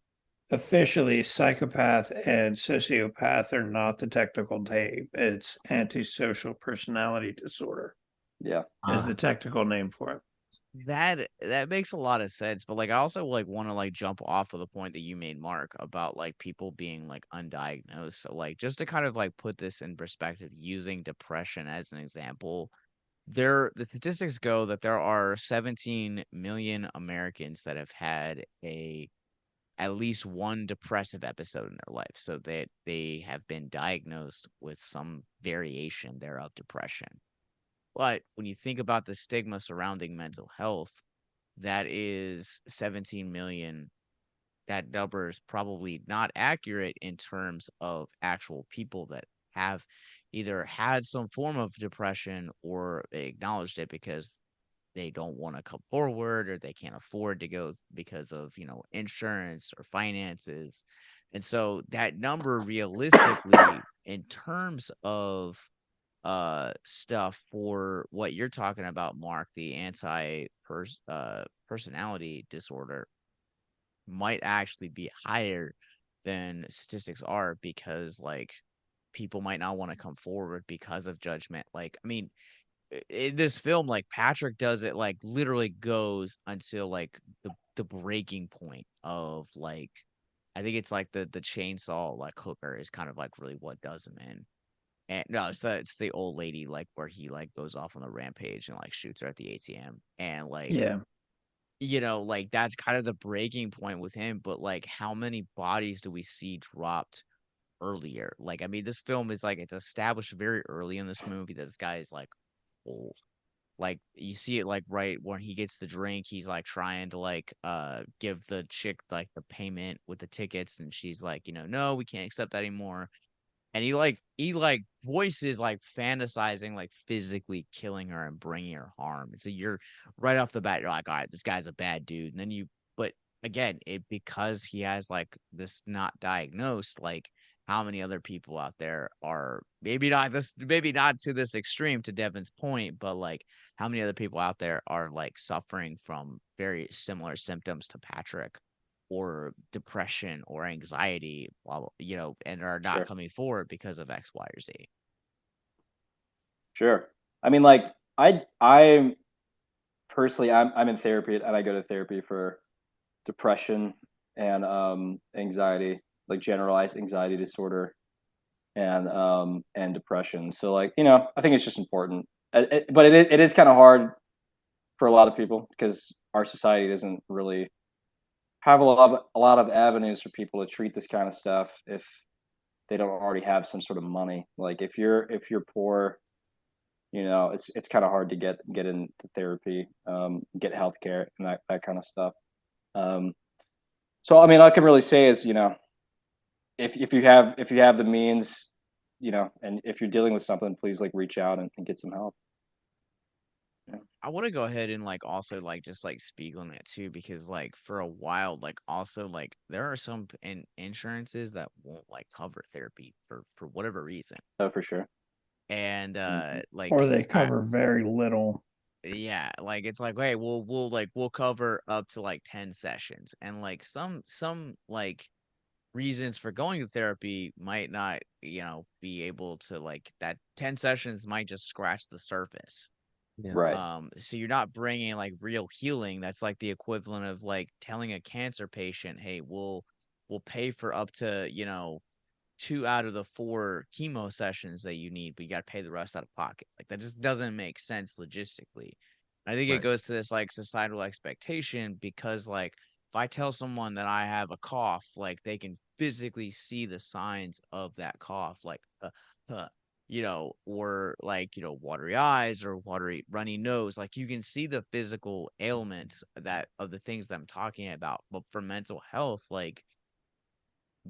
psychopath and sociopath are not the technical name. It's antisocial personality disorder. Yeah, is the technical name for it. That makes a lot of sense, but like I also like want to like jump off of the point that you made, Mark, about like people being like undiagnosed. So like, just to kind of like put this in perspective, using depression as an example, the statistics go that there are 17 million Americans that have had at least one depressive episode in their life, so that they have been diagnosed with some variation thereof depression. But when you think about the stigma surrounding mental health, that is 17 million. That number is probably not accurate in terms of actual people that have either had some form of depression or they acknowledged it because they don't want to come forward, or they can't afford to go because of, insurance or finances. And so that number, realistically, in terms of stuff for what you're talking about, Mark, the personality disorder, might actually be higher than statistics are, because like people might not want to come forward because of judgment. Like, I mean, in this film, like Patrick does it, like literally goes until like the breaking point of like I think it's like the chainsaw like hooker is kind of like really what does him in. And no, it's the old lady like where he like goes off on the rampage and like shoots her at the ATM and like Yeah. like that's kind of the breaking point with him. But like, how many bodies do we see dropped earlier? Like, I mean, this film is like it's established very early in this movie that this guy is like old. Like you see it like right when he gets the drink, he's like trying to like give the chick like the payment with the tickets, and she's like, no, we can't accept that anymore. And he voices like fantasizing like physically killing her and bringing her harm. And so you're right off the bat, you're like, all right, this guy's a bad dude. And then but again, because he has like this not diagnosed, like how many other people out there are maybe not to this extreme to Devin's point, but like how many other people out there are like suffering from very similar symptoms to Patrick, or depression or anxiety, and are not Sure. coming forward because of X, Y, or Z. Sure. I mean, like I personally, I'm in therapy, and I go to therapy for depression and anxiety, like generalized anxiety disorder, and depression. So like, I think it's just important. But it is kind of hard for a lot of people because our society doesn't really have a lot of avenues for people to treat this kind of stuff if they don't already have some sort of money. Like if you're poor, it's kind of hard to get into therapy, get healthcare and that kind of stuff. So I mean, all I can really say is, if you have the means, and if you're dealing with something, please like reach out and get some help. I want to go ahead and like also like just like speak on that too, because like for a while, like also like there are some insurances that won't like cover therapy for whatever reason. Oh, for sure. And like, or they cover very little. Yeah, like it's like, hey, we'll cover up to like 10 sessions, and like some like reasons for going to therapy might not be able to, like, that 10 sessions might just scratch the surface. Yeah. Right. So you're not bringing like real healing. That's like the equivalent of like telling a cancer patient, hey, we'll pay for up to 2 out of the 4 chemo sessions that you need, but you got to pay the rest out of pocket. Like that just doesn't make sense logistically. I think it Right. goes to this like societal expectation, because like if I tell someone that I have a cough, like they can physically see the signs of that cough, like uh, or like, watery eyes or runny nose. Like you can see the physical ailments that of the things that I'm talking about. But for mental health, like,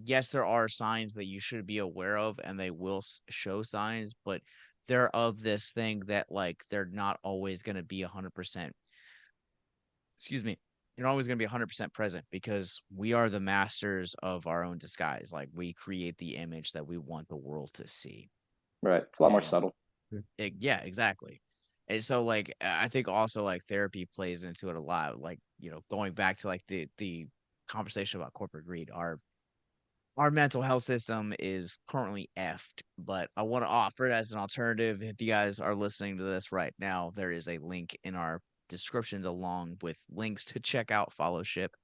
yes, there are signs that you should be aware of, and they will show signs, but they're of this thing that like they're not always going to be 100%. Excuse me. You're always going to be 100% present, because we are the masters of our own disguise. Like we create the image that we want the world to see. Right. It's a lot more And subtle. yeah, exactly. And so like I think also like therapy plays into it a lot. Like, going back to like the conversation about corporate greed, our mental health system is currently effed, but I want to offer it as an alternative. If you guys are listening to this right now, there is a link in our descriptions along with links to check out Fellowship,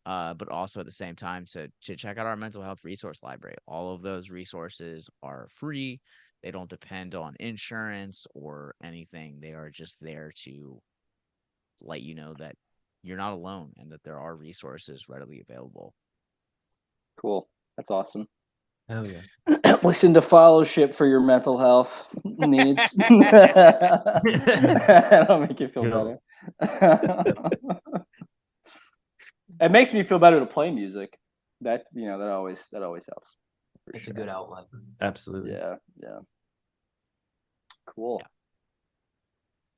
but also at the same time to check out our mental health resource library. All of those resources are free. They don't depend on insurance or anything. They are just there to let you know that you're not alone and that there are resources readily available. Cool. That's awesome. Hell yeah. Listen to Fellowship for your mental health needs. That'll make you feel better. It makes me feel better to play music. That always helps. It's a good outlet. Absolutely. Yeah. Cool.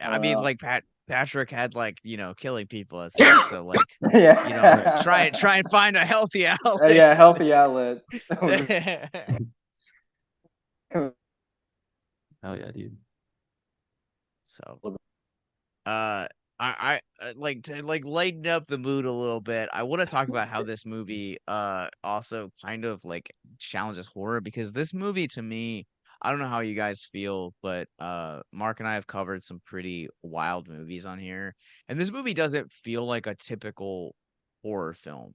Yeah. I mean, like Patrick had like killing people as well, so like yeah. try and find a healthy outlet. Yeah, healthy outlet. Hell yeah, dude. So, I like to like lighten up the mood a little bit. I want to talk about how this movie also kind of like challenges horror, because this movie to me, I don't know how you guys feel, but Mark and I have covered some pretty wild movies on here, and this movie doesn't feel like a typical horror film.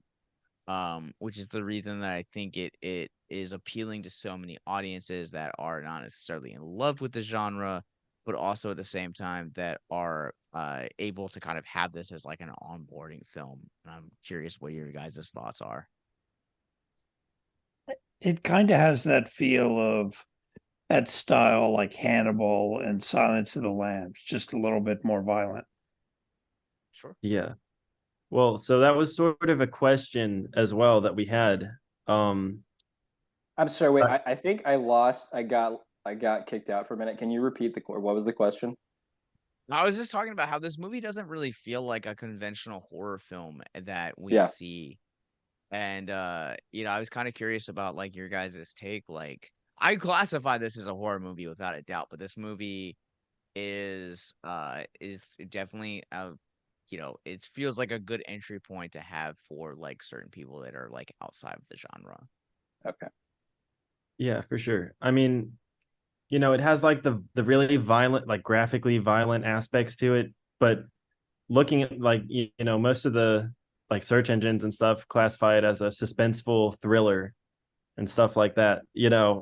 which is the reason that I think it is appealing to so many audiences that are not necessarily in love with the genre, but also at the same time that are able to kind of have this as like an onboarding film. And I'm curious what your guys' thoughts are. It kind of has that feel of that style like Hannibal and Silence of the Lambs, just a little bit more violent. Sure. Yeah. Well, so that was sort of a question as well that we had. I'm sorry, wait, I think I lost. I got kicked out for a minute. Can you repeat what was the question? I was just talking about how this movie doesn't really feel like a conventional horror film that we see. And I was kind of curious about like your guys' take. Like, I classify this as a horror movie without a doubt, but this movie is definitely it feels like a good entry point to have for like certain people that are like outside of the genre. Okay. Yeah, for sure. I mean, it has like the really violent, like graphically violent aspects to it, but looking at like most of the like search engines and stuff classify it as a suspenseful thriller and stuff like that,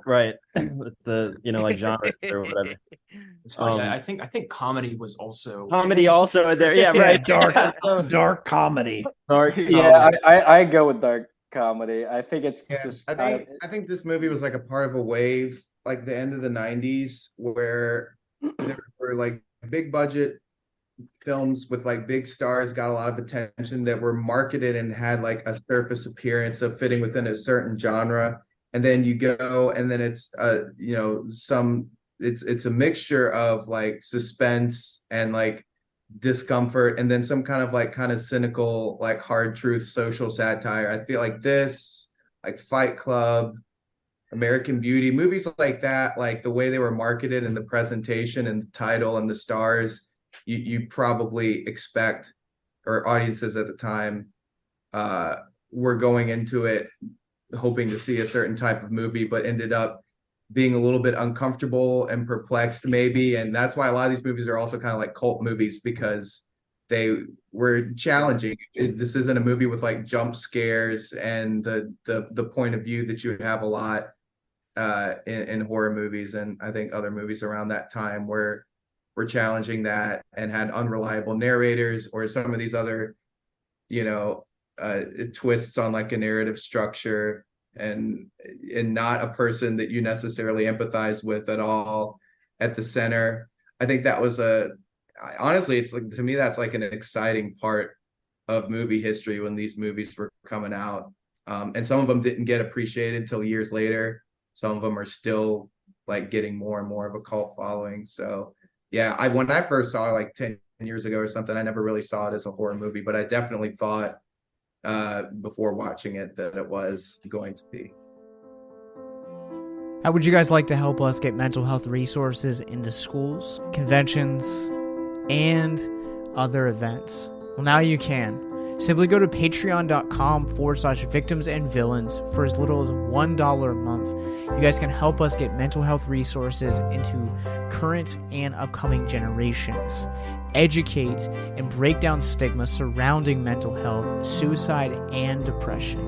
right? With the like genre or whatever. It's funny. I think comedy was also there. Yeah, right. Dark comedy. Yeah, I go with dark comedy. I think it's just. I think this movie was like a part of a wave, like the end of the '90s, where there were like big budget films with like big stars got a lot of attention that were marketed and had like a surface appearance of fitting within a certain genre, and then you go and then it's it's a mixture of like suspense and like discomfort and then some kind of cynical like hard truth social satire. I feel like this, like Fight Club, American Beauty, movies like that, like the way they were marketed and the presentation and the title and the stars, you probably expect, or audiences at the time were going into it hoping to see a certain type of movie, but ended up being a little bit uncomfortable and perplexed maybe. And that's why a lot of these movies are also kind of like cult movies, because they were challenging. This isn't a movie with like jump scares and the point of view that you have a lot in horror movies. And I think other movies around that time were challenging that and had unreliable narrators or some of these other, twists on like a narrative structure and not a person that you necessarily empathize with at all at the center. I think that was honestly, it's like, to me, that's like an exciting part of movie history when these movies were coming out. And some of them didn't get appreciated till years later. Some of them are still like getting more and more of a cult following. So yeah, when I first saw it like 10 years ago or something, I never really saw it as a horror movie, but I definitely thought before watching it that it was going to be. How would you guys like to help us get mental health resources into schools, conventions, and other events? Well, now you can. Simply go to patreon.com/victims and villains for as little as $1 a month. You guys can help us get mental health resources into current and upcoming generations, educate and break down stigma surrounding mental health, suicide, and depression.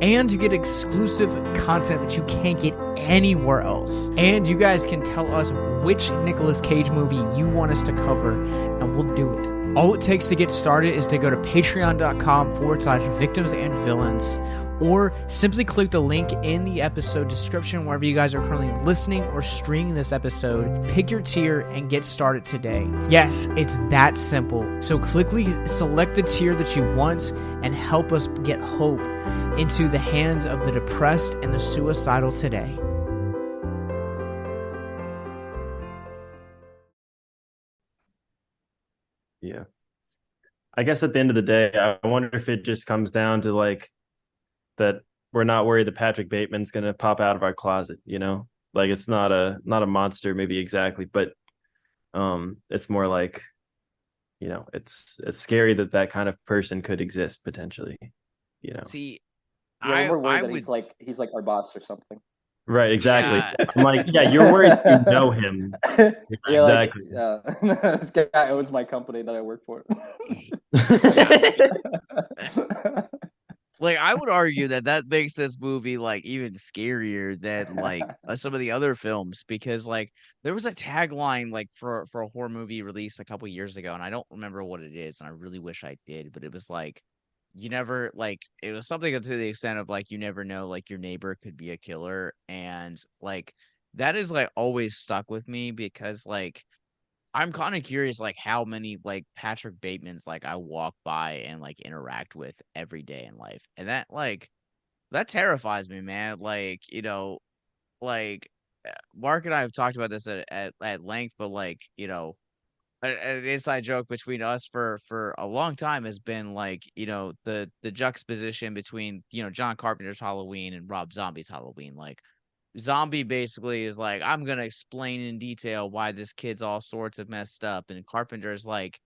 And you get exclusive content that you can't get anywhere else. And you guys can tell us which Nicolas Cage movie you want us to cover, and we'll do it. All it takes to get started is to go to patreon.com/victims and villains, or simply click the link in the episode description wherever you guys are currently listening or streaming this episode. Pick your tier and get started today. Yes, it's that simple. So quickly select the tier that you want and help us get hope into the hands of the depressed and the suicidal today. Yeah. I guess at the end of the day, I wonder if it just comes down to like that we're not worried that Patrick Bateman's going to pop out of our closet, like it's not a monster maybe exactly, but it's more like, it's scary that kind of person could exist potentially, See, we're worried that would... he's like our boss or something. Right, exactly. Yeah. I'm like, yeah, you're worried you know him. Exactly. This guy owns my company that I work for. Like, I would argue that that makes this movie like even scarier than like some of the other films, because like there was a tagline like for a horror movie released a couple years ago, and I don't remember what it is, and I really wish I did, but it was like you never like it was something to the extent of like you never know, like your neighbor could be a killer, and like that is like always stuck with me because like I'm kind of curious, like how many like Patrick Batemans like I walk by and like interact with every day in life, and that terrifies me, man. Like like Mark and I have talked about this at length, but like an inside joke between us for a long time has been like the juxtaposition between John Carpenter's Halloween and Rob Zombie's Halloween, like. Zombie basically is like, I'm gonna explain in detail why this kid's all sorts of messed up, and Carpenter's like,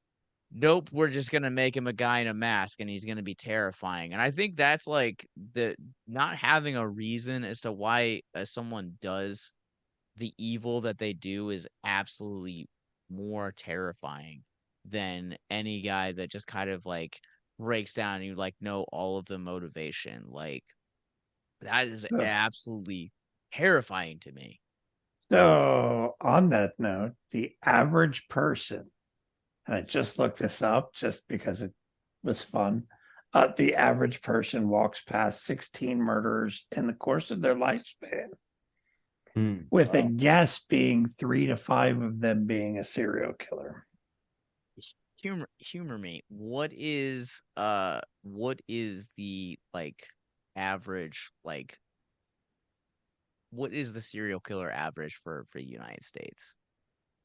nope, we're just gonna make him a guy in a mask and he's gonna be terrifying. And I think that's like the not having a reason as to why someone does the evil that they do is absolutely more terrifying than any guy that just kind of like breaks down and you like know all of the motivation. Like that is absolutely terrifying to me. So, on that note, the average person, and I just looked this up just because it was fun. The average person walks past 16 murders in the course of their lifespan, with a guess being 3 to 5 of them being a serial killer. Humor me. What is the like average like? What is the serial killer average for the United States?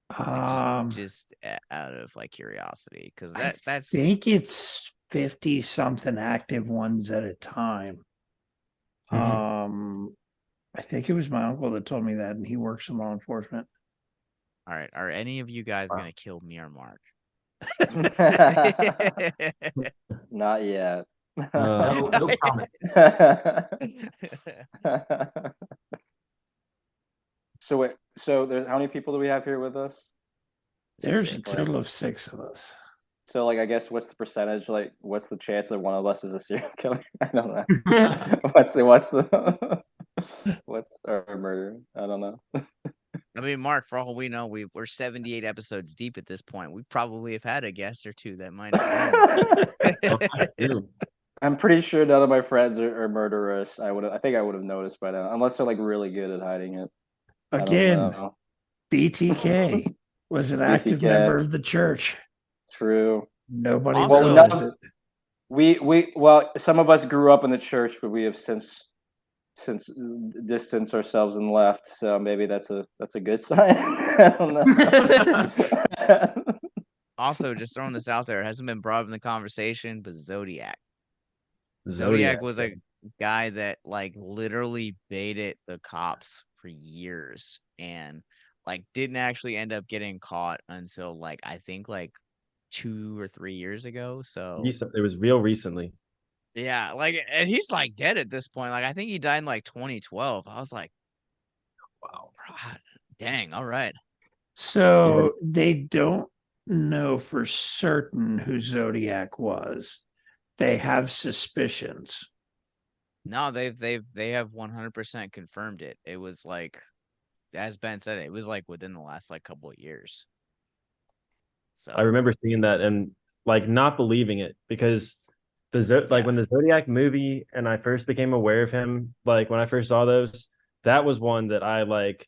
Just out of like curiosity, because that's I think it's 50 something active ones at a time. I think it was my uncle that told me that, and he works in law enforcement. All right, are any of you guys gonna kill me or Mark? Not yet. No comment. So wait, so there's how many people do we have here with us? There's a total of 6 of us. So like, I guess what's the percentage? Like, what's the chance that one of us is a serial killer? I don't know. what's our murder? I don't know. I mean, Mark, for all we know, we're 78 episodes deep at this point. We probably have had a guest or two that might have. I'm pretty sure none of my friends are murderous. I think I would have noticed by now, unless they're like really good at hiding it. Again, BTK was an active member of the church. True. Nobody also, well, some of us grew up in the church, but we have since distanced ourselves and left. So maybe that's a good sign. I don't know. Also, just throwing this out there, it hasn't been brought up in the conversation, but Zodiac was a guy that like literally baited the cops for years and like didn't actually end up getting caught until like I think like 2 or 3 years ago. So it was real recently. Yeah, like, and he's like dead at this point. Like I think he died in like 2012. I was like, wow, dang, all right. So they don't know for certain who Zodiac was. They have suspicions. No, they have 100% confirmed it. It was like, as Ben said, it was like within the last like couple of years. So I remember seeing that and like not believing it because when the Zodiac movie and I first became aware of him, like when I first saw those, that was one that I like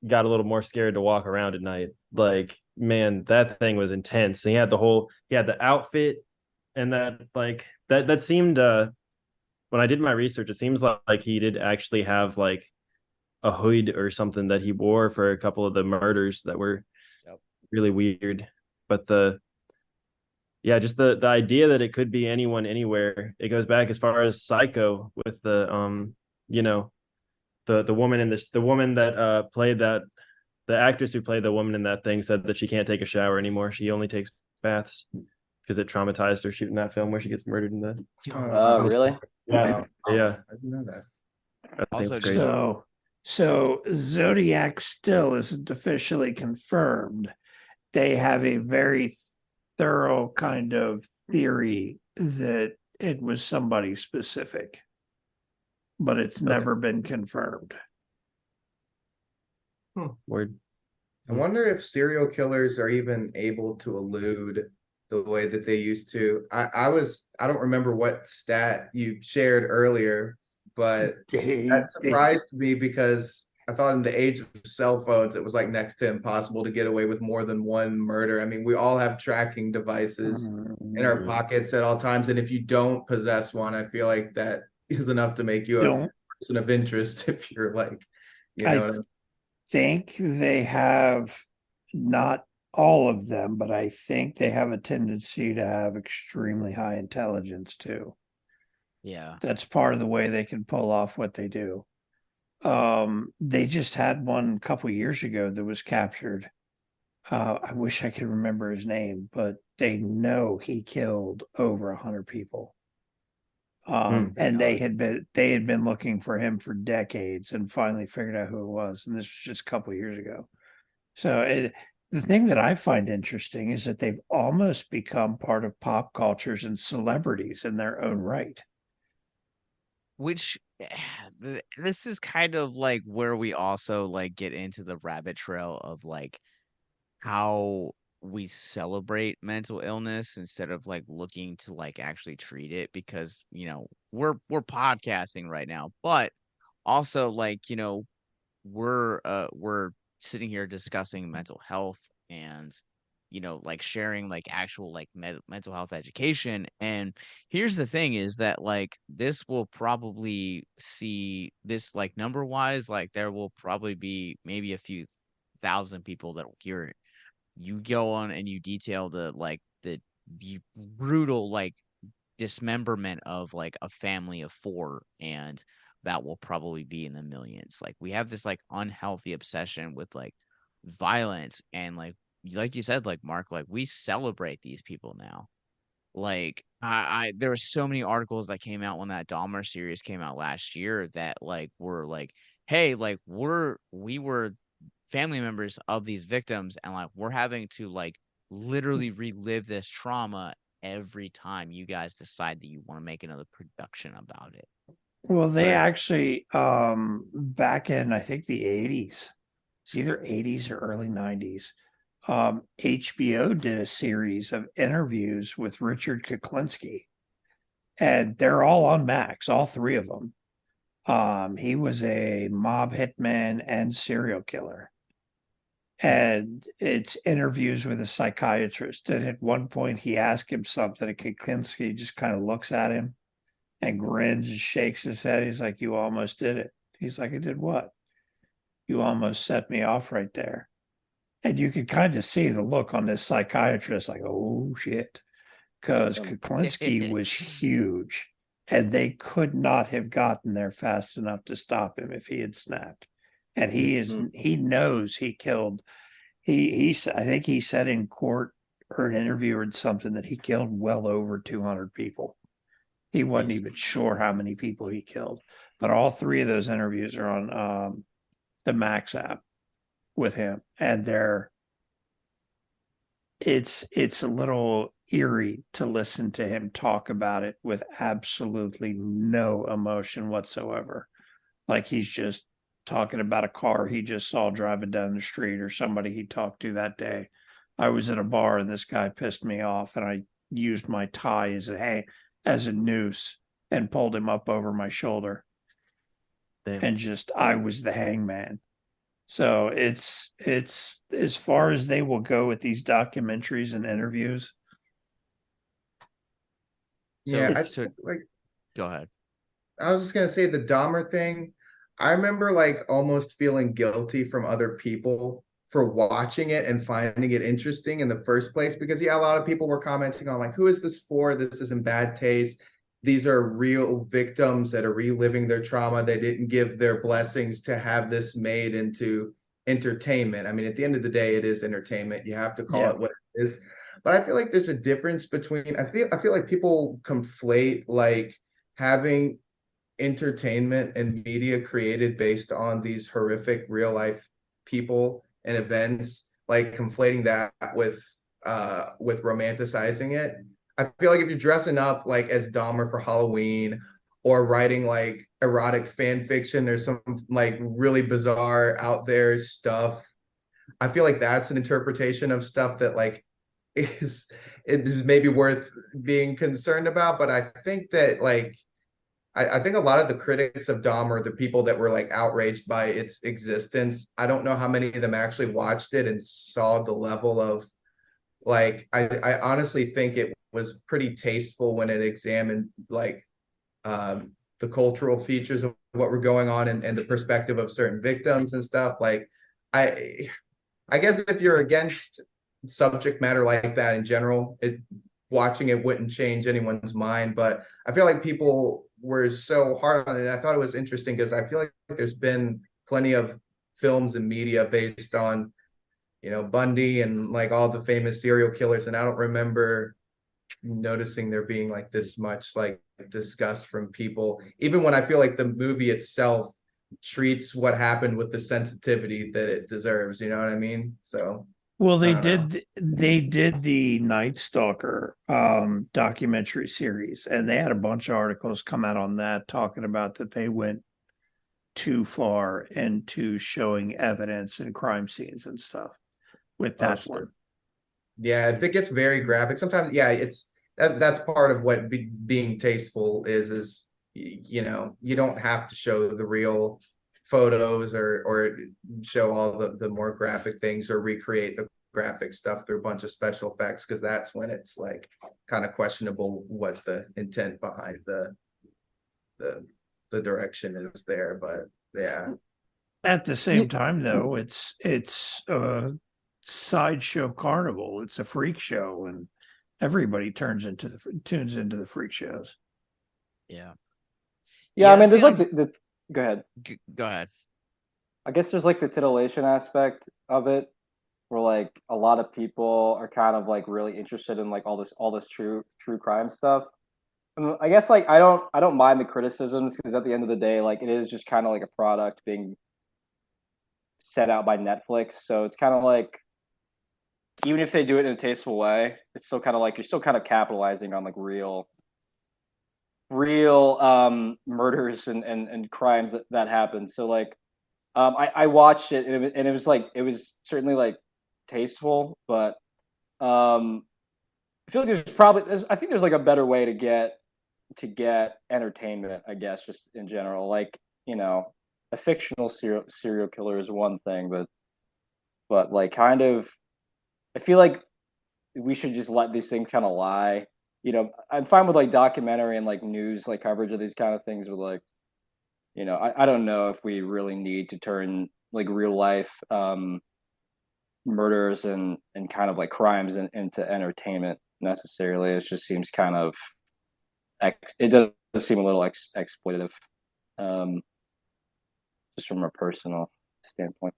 got a little more scared to walk around at night. Like, man, that thing was intense. He had the outfit and that seemed when I did my research, it seems like he did actually have like a hood or something that he wore for a couple of the murders that were really weird. But just the idea that it could be anyone anywhere. It goes back as far as Psycho with the woman in the woman that played that, the actress who played the woman in that thing said that she can't take a shower anymore. She only takes baths because it traumatized her shooting that film where she gets murdered in the. Oh, really? Yeah. I didn't know that. Also, so Zodiac still isn't officially confirmed. They have a very thorough kind of theory that it was somebody specific, but it's never been confirmed. Word. I wonder if serial killers are even able to elude the way that they used to. I don't remember what stat you shared earlier, but that surprised me because I thought in the age of cell phones, it was like next to impossible to get away with more than one murder. I mean, we all have tracking devices in our pockets at all times. And if you don't possess one, I feel like that is enough to make you a person of interest if you're like, you know what I mean? Think they have, not all of them, but I think they have a tendency to have extremely high intelligence too. Yeah. That's part of the way they can pull off what they do. They just had one a couple years ago that was captured. I wish I could remember his name, but they know he killed over 100 people. And they had been looking for him for decades and finally figured out who it was. And this was just a couple of years ago. So the thing that I find interesting is that they've almost become part of pop cultures and celebrities in their own right. Which this is kind of like where we also like get into the rabbit trail of like how we celebrate mental illness instead of like looking to like actually treat it, because we're podcasting right now, but also like we're sitting here discussing mental health and like sharing like actual like mental health education. And here's the thing is that like this will probably see this like number wise, like there will probably be maybe a few thousand people that will hear it. You go on and you detail the brutal like dismemberment of like a family of 4, and that will probably be in the millions. Like we have this like unhealthy obsession with like violence, and like you said, like Mark, like we celebrate these people now. Like I there were so many articles that came out when that Dahmer series came out last year that like were like, hey, like we were family members of these victims, and like we're having to like literally relive this trauma every time you guys decide that you want to make another production about it. Well, they actually back in I think the 80s, it's either 80s or early 90s, HBO did a series of interviews with Richard Kuklinski, and they're all on Max, all 3 of them. He was a mob hitman and serial killer. And it's interviews with a psychiatrist. And at one point he asked him something, and Kuklinski just kind of looks at him and grins and shakes his head. He's like, "You almost did it." He's like, "I did what?" "You almost set me off right there." And you could kind of see the look on this psychiatrist like, oh shit, because Kuklinski was huge and they could not have gotten there fast enough to stop him if he had snapped. And he knows he killed. I think he said in court or an interview or something that he killed well over 200 people. He wasn't even sure how many people he killed, but all 3 of those interviews are on the Max app with him, and it's a little eerie to listen to him talk about it with absolutely no emotion whatsoever. Like he's just talking about a car he just saw driving down the street or somebody he talked to that day. I was at a bar and this guy pissed me off, and I used my tie as a noose and pulled him up over my shoulder. Damn. And just I was the hangman. So it's as far as they will go with these documentaries and interviews. Go ahead. I was just gonna say the Dahmer thing. I remember like almost feeling guilty from other people for watching it and finding it interesting in the first place, because a lot of people were commenting on like, who is this for? This is in bad taste. These are real victims that are reliving their trauma. They didn't give their blessings to have this made into entertainment. I mean, at the end of the day, it is entertainment. You have to call it what it is. But I feel like there's a difference between, I feel like people conflate like having entertainment and media created based on these horrific real life people and events, like conflating that with romanticizing it. I feel like if you're dressing up like as Dahmer for Halloween or writing like erotic fan fiction, there's some like really bizarre out there stuff. I feel like that's an interpretation of stuff that like it is maybe worth being concerned about. But I think that like I think a lot of the critics of Dahmer, the people that were like outraged by its existence, I don't know how many of them actually watched it and saw the level of like I honestly think it was pretty tasteful when it examined like the cultural features of what were going on and the perspective of certain victims and stuff. Like I guess if you're against subject matter like that in general, watching it wouldn't change anyone's mind. But I feel like people were so hard on it. I thought it was interesting because I feel like there's been plenty of films and media based on, you know, Bundy and like all the famous serial killers. And I don't remember noticing there being like this much like disgust from people, even when I feel like the movie itself treats what happened with the sensitivity that it deserves. You know what I mean? So well, they did the Night Stalker documentary series, and they had a bunch of articles come out on that talking about that they went too far into showing evidence and crime scenes and stuff with that one. Yeah, if it gets very graphic, sometimes it's that's part of what being tasteful is you know, you don't have to show the real photos or show all the more graphic things or recreate the graphic stuff through a bunch of special effects, because that's when it's like kind of questionable what the intent behind the direction is there. But yeah, at the same time though, it's sideshow carnival. It's a freak show, and everybody tunes into the freak shows. Yeah, I mean, there's like the go ahead. Go ahead. I guess there's like the titillation aspect of it, where like a lot of people are kind of like really interested in like all this true crime stuff. And I guess like I don't mind the criticisms, because at the end of the day, like it is just kind of like a product being set out by Netflix. So it's kind of like, even if they do it in a tasteful way, it's still kind of like you're still kind of capitalizing on like real murders and crimes that happen. So like I watched it, and it was like, it was certainly like tasteful, but I feel like I think there's like a better way to get entertainment, I guess, just in general. Like, you know, a fictional serial killer is one thing, but like kind of, I feel like we should just let these things kind of lie. You know, I'm fine with like documentary and like news, like coverage of these kind of things, but like, you know, I don't know if we really need to turn like real life murders and kind of like crimes into entertainment necessarily. It just seems kind of, it does seem a little exploitative, just from a personal standpoint.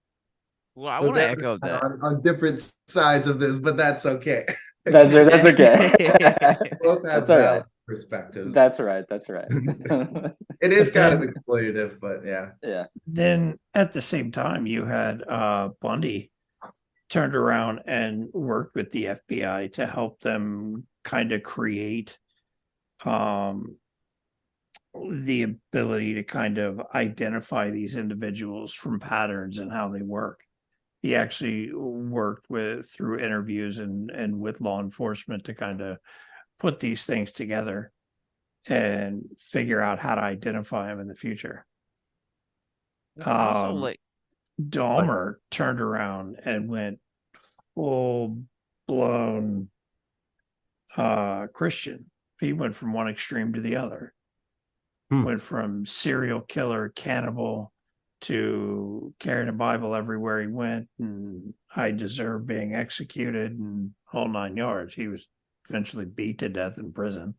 Well, I want to echo that on different sides of this, but that's okay. That's okay. Both have valid perspectives. That's right. It is kind of exploitative, but yeah. Then at the same time, you had Bundy turned around and worked with the FBI to help them kind of create the ability to kind of identify these individuals from patterns and how they work. He actually worked through interviews and with law enforcement to kind of put these things together and figure out how to identify them in the future. Also, Dahmer turned around and went full blown Christian. He went from one extreme to the other. Went from serial killer, cannibal, to carrying a Bible everywhere he went, and I deserve being executed, and whole 9 yards. He was eventually beat to death in prison.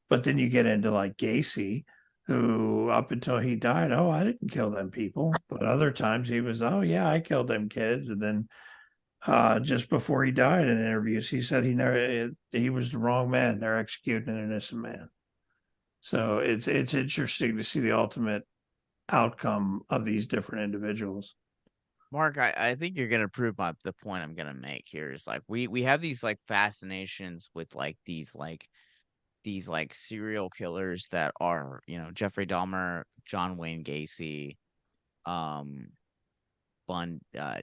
But then you get into like Gacy, who up until he died, I didn't kill them people. But other times he was, yeah, I killed them kids. And then just before he died in interviews, he said he was the wrong man. They're executing an innocent man. So it's interesting to see the ultimate outcome of these different individuals. Mark, I think you're gonna prove the point I'm gonna make here is like we have these like fascinations with like these like serial killers that are, you know, Jeffrey Dahmer, John Wayne Gacy, um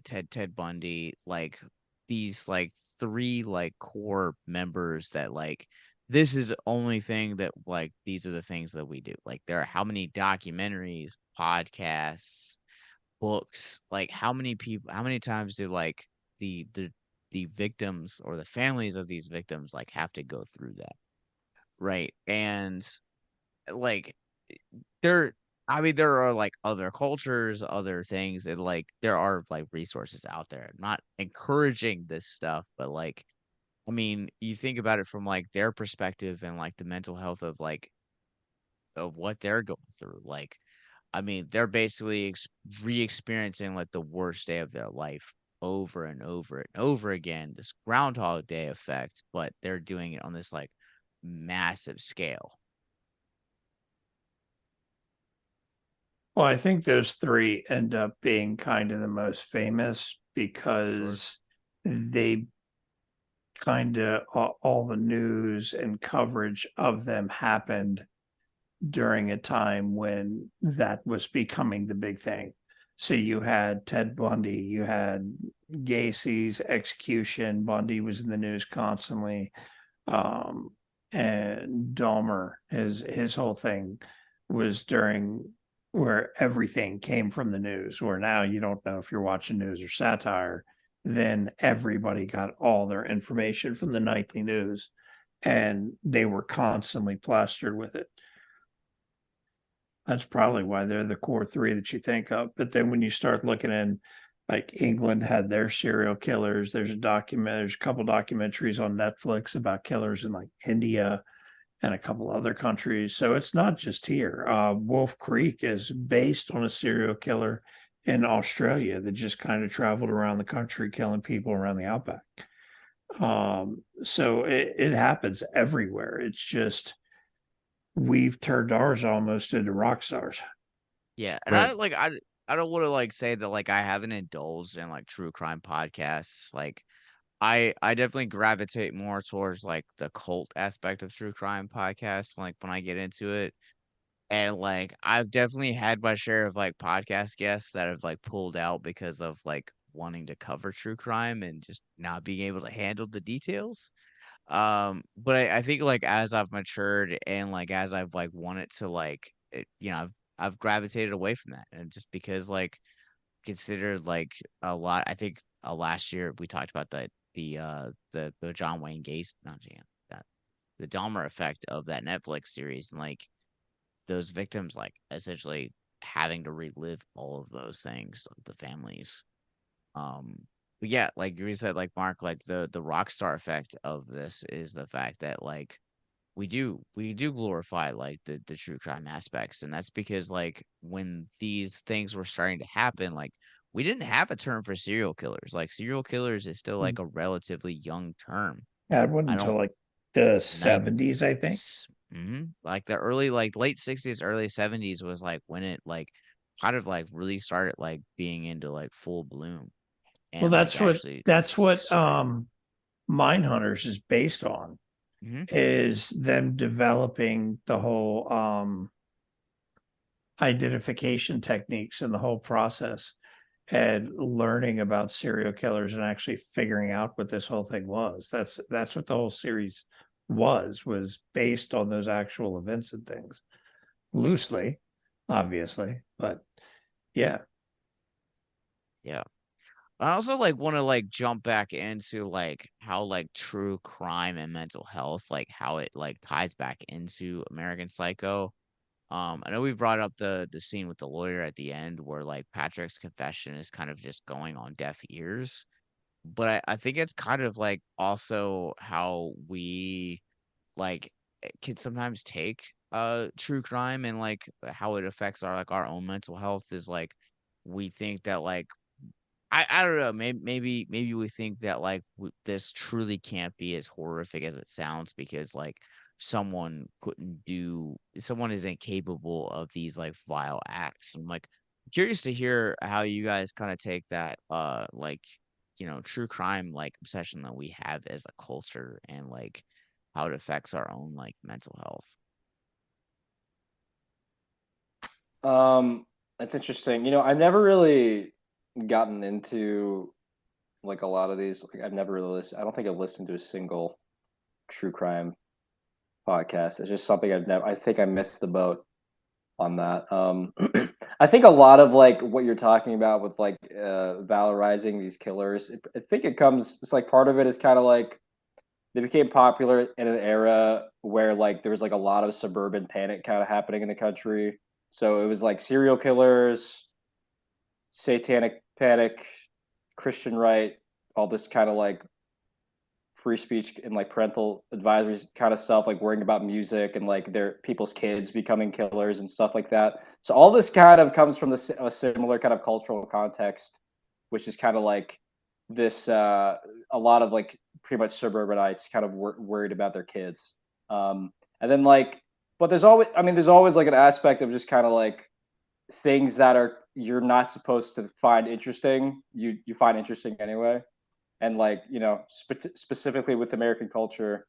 Ted Bundy, like these like three like core members that like this is the only thing that like these are the things that we do. Like there are how many documentaries, podcasts, books, like how many times do like the victims or the families of these victims like have to go through that, right? And like there I mean there are like other cultures, other things, and like there are like resources out there. I'm not encouraging this stuff, but like I mean, you think about it from like their perspective and like the mental health of like of what they're going through. Like I mean, they're basically re-experiencing like the worst day of their life over and over and over again, this Groundhog Day effect, but they're doing it on this like massive scale. Well, I think those three end up being kind of the most famous Sure. because they kind of all the news and coverage of them happened during a time when that was becoming the big thing. So you had Ted Bundy, you had Gacy's execution. Bundy was in the news constantly, and Dahmer, his whole thing was during where everything came from the news. Where now you don't know if you're watching news or satire. Then everybody got all their information from the nightly news, and they were constantly plastered with it. That's probably why they're the core three that you think of. But then when you start looking in, like England had their serial killers. There's a couple documentaries on Netflix about killers in like India and a couple other countries. So it's not just here. Wolf Creek is based on a serial killer in Australia that just kind of traveled around the country killing people around the outback. So it happens everywhere. It's just we've turned ours almost into rock stars. Yeah, and Right. I don't want to like say that like I haven't indulged in like true crime podcasts. Like I definitely gravitate more towards like the cult aspect of true crime podcasts like when I get into it. And like I've definitely had my share of like podcast guests that have like pulled out because of like wanting to cover true crime and just not being able to handle the details. But I think like as I've matured and like as I've like wanted to like you know, I've gravitated away from that. And just because like considered like a lot I think last year we talked about the John Wayne Gacy not Jan that the Dahmer effect of that Netflix series and like those victims like essentially having to relive all of those things, like the families. Um, but yeah, like you said, like Mark, like the rock star effect of this is the fact that like we do glorify like the true crime aspects, and that's because like when these things were starting to happen, like we didn't have a term for serial killers. Like serial killers is still like a relatively young term. Had one I until don't like the night 70s, I think. like the early like late 60s, early 70s was like when it like kind of like really started like being into like full bloom Well, and like actually that's what started. Mindhunters is based on, Hmm. is them developing the whole identification techniques and the whole process and learning about serial killers and actually figuring out what this whole thing was. That's what the whole series was based on those actual events and things. Loosely, obviously, but yeah. Yeah. I also like want to like jump back into like how like true crime and mental health, like how it like ties back into American Psycho. I know we brought up the scene with the lawyer at the end where like Patrick's confession is kind of just going on deaf ears. But I think it's kind of like also how we like can sometimes take true crime and like how it affects our own mental health is like we think that like I don't know maybe we think that like this truly can't be as horrific as it sounds because like someone isn't capable of these like vile acts and like curious to hear how you guys kind of take that, like, true crime like obsession that we have as a culture and like how it affects our own like mental health. That's interesting. I've never really gotten into like a lot of these. Like, I've never really listened. I don't think I've listened to a single true crime podcast. It's just something I think I missed the boat on that. I think a lot of like what you're talking about with like valorizing these killers, I think it's like part of it is kind of like they became popular in an era where like there was like a lot of suburban panic kind of happening in the country. So it was like serial killers, satanic panic, Christian right, all this kind of like free speech and like parental advisories kind of stuff, like worrying about music and like their people's kids becoming killers and stuff like that. So all this kind of comes from a similar kind of cultural context, which is kind of like this a lot of like pretty much suburbanites kind of worried about their kids. And then like, but there's always like an aspect of just kind of like things that you're not supposed to find interesting, you find interesting anyway. And like, specifically with American culture,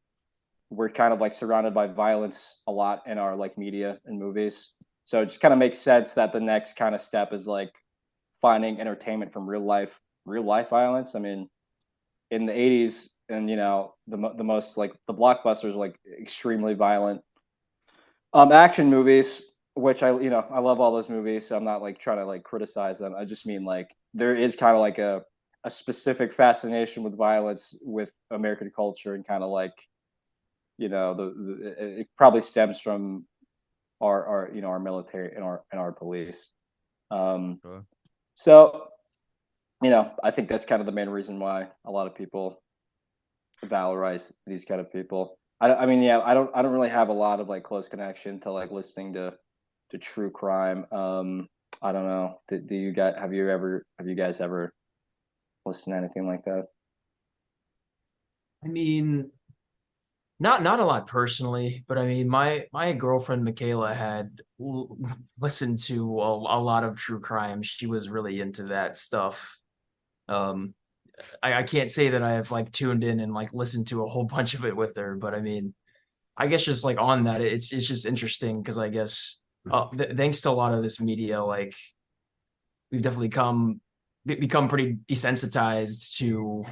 we're kind of like surrounded by violence a lot in our like media and movies. So it just kind of makes sense that the next kind of step is like finding entertainment from real life violence. I mean, in the 80s and the most like the blockbusters like extremely violent action movies, which I love all those movies, so I'm not like trying to like criticize them. I just mean like there is kind of like a specific fascination with violence with American culture, and kind of like it probably stems from our military and our police. Sure. So I think that's kind of the main reason why a lot of people valorize these kind of people. I mean, yeah, I don't really have a lot of like close connection to like listening to true crime. I don't know. Do you guys have you guys ever listened to anything like that? I mean, not a lot personally, but I mean, my girlfriend Michaela had listened to a lot of true crime. She was really into that stuff. I can't say that I have like tuned in and like listened to a whole bunch of it with her, but I mean, I guess just like on that, it's just interesting because I guess thanks to a lot of this media, like we've definitely become pretty desensitized to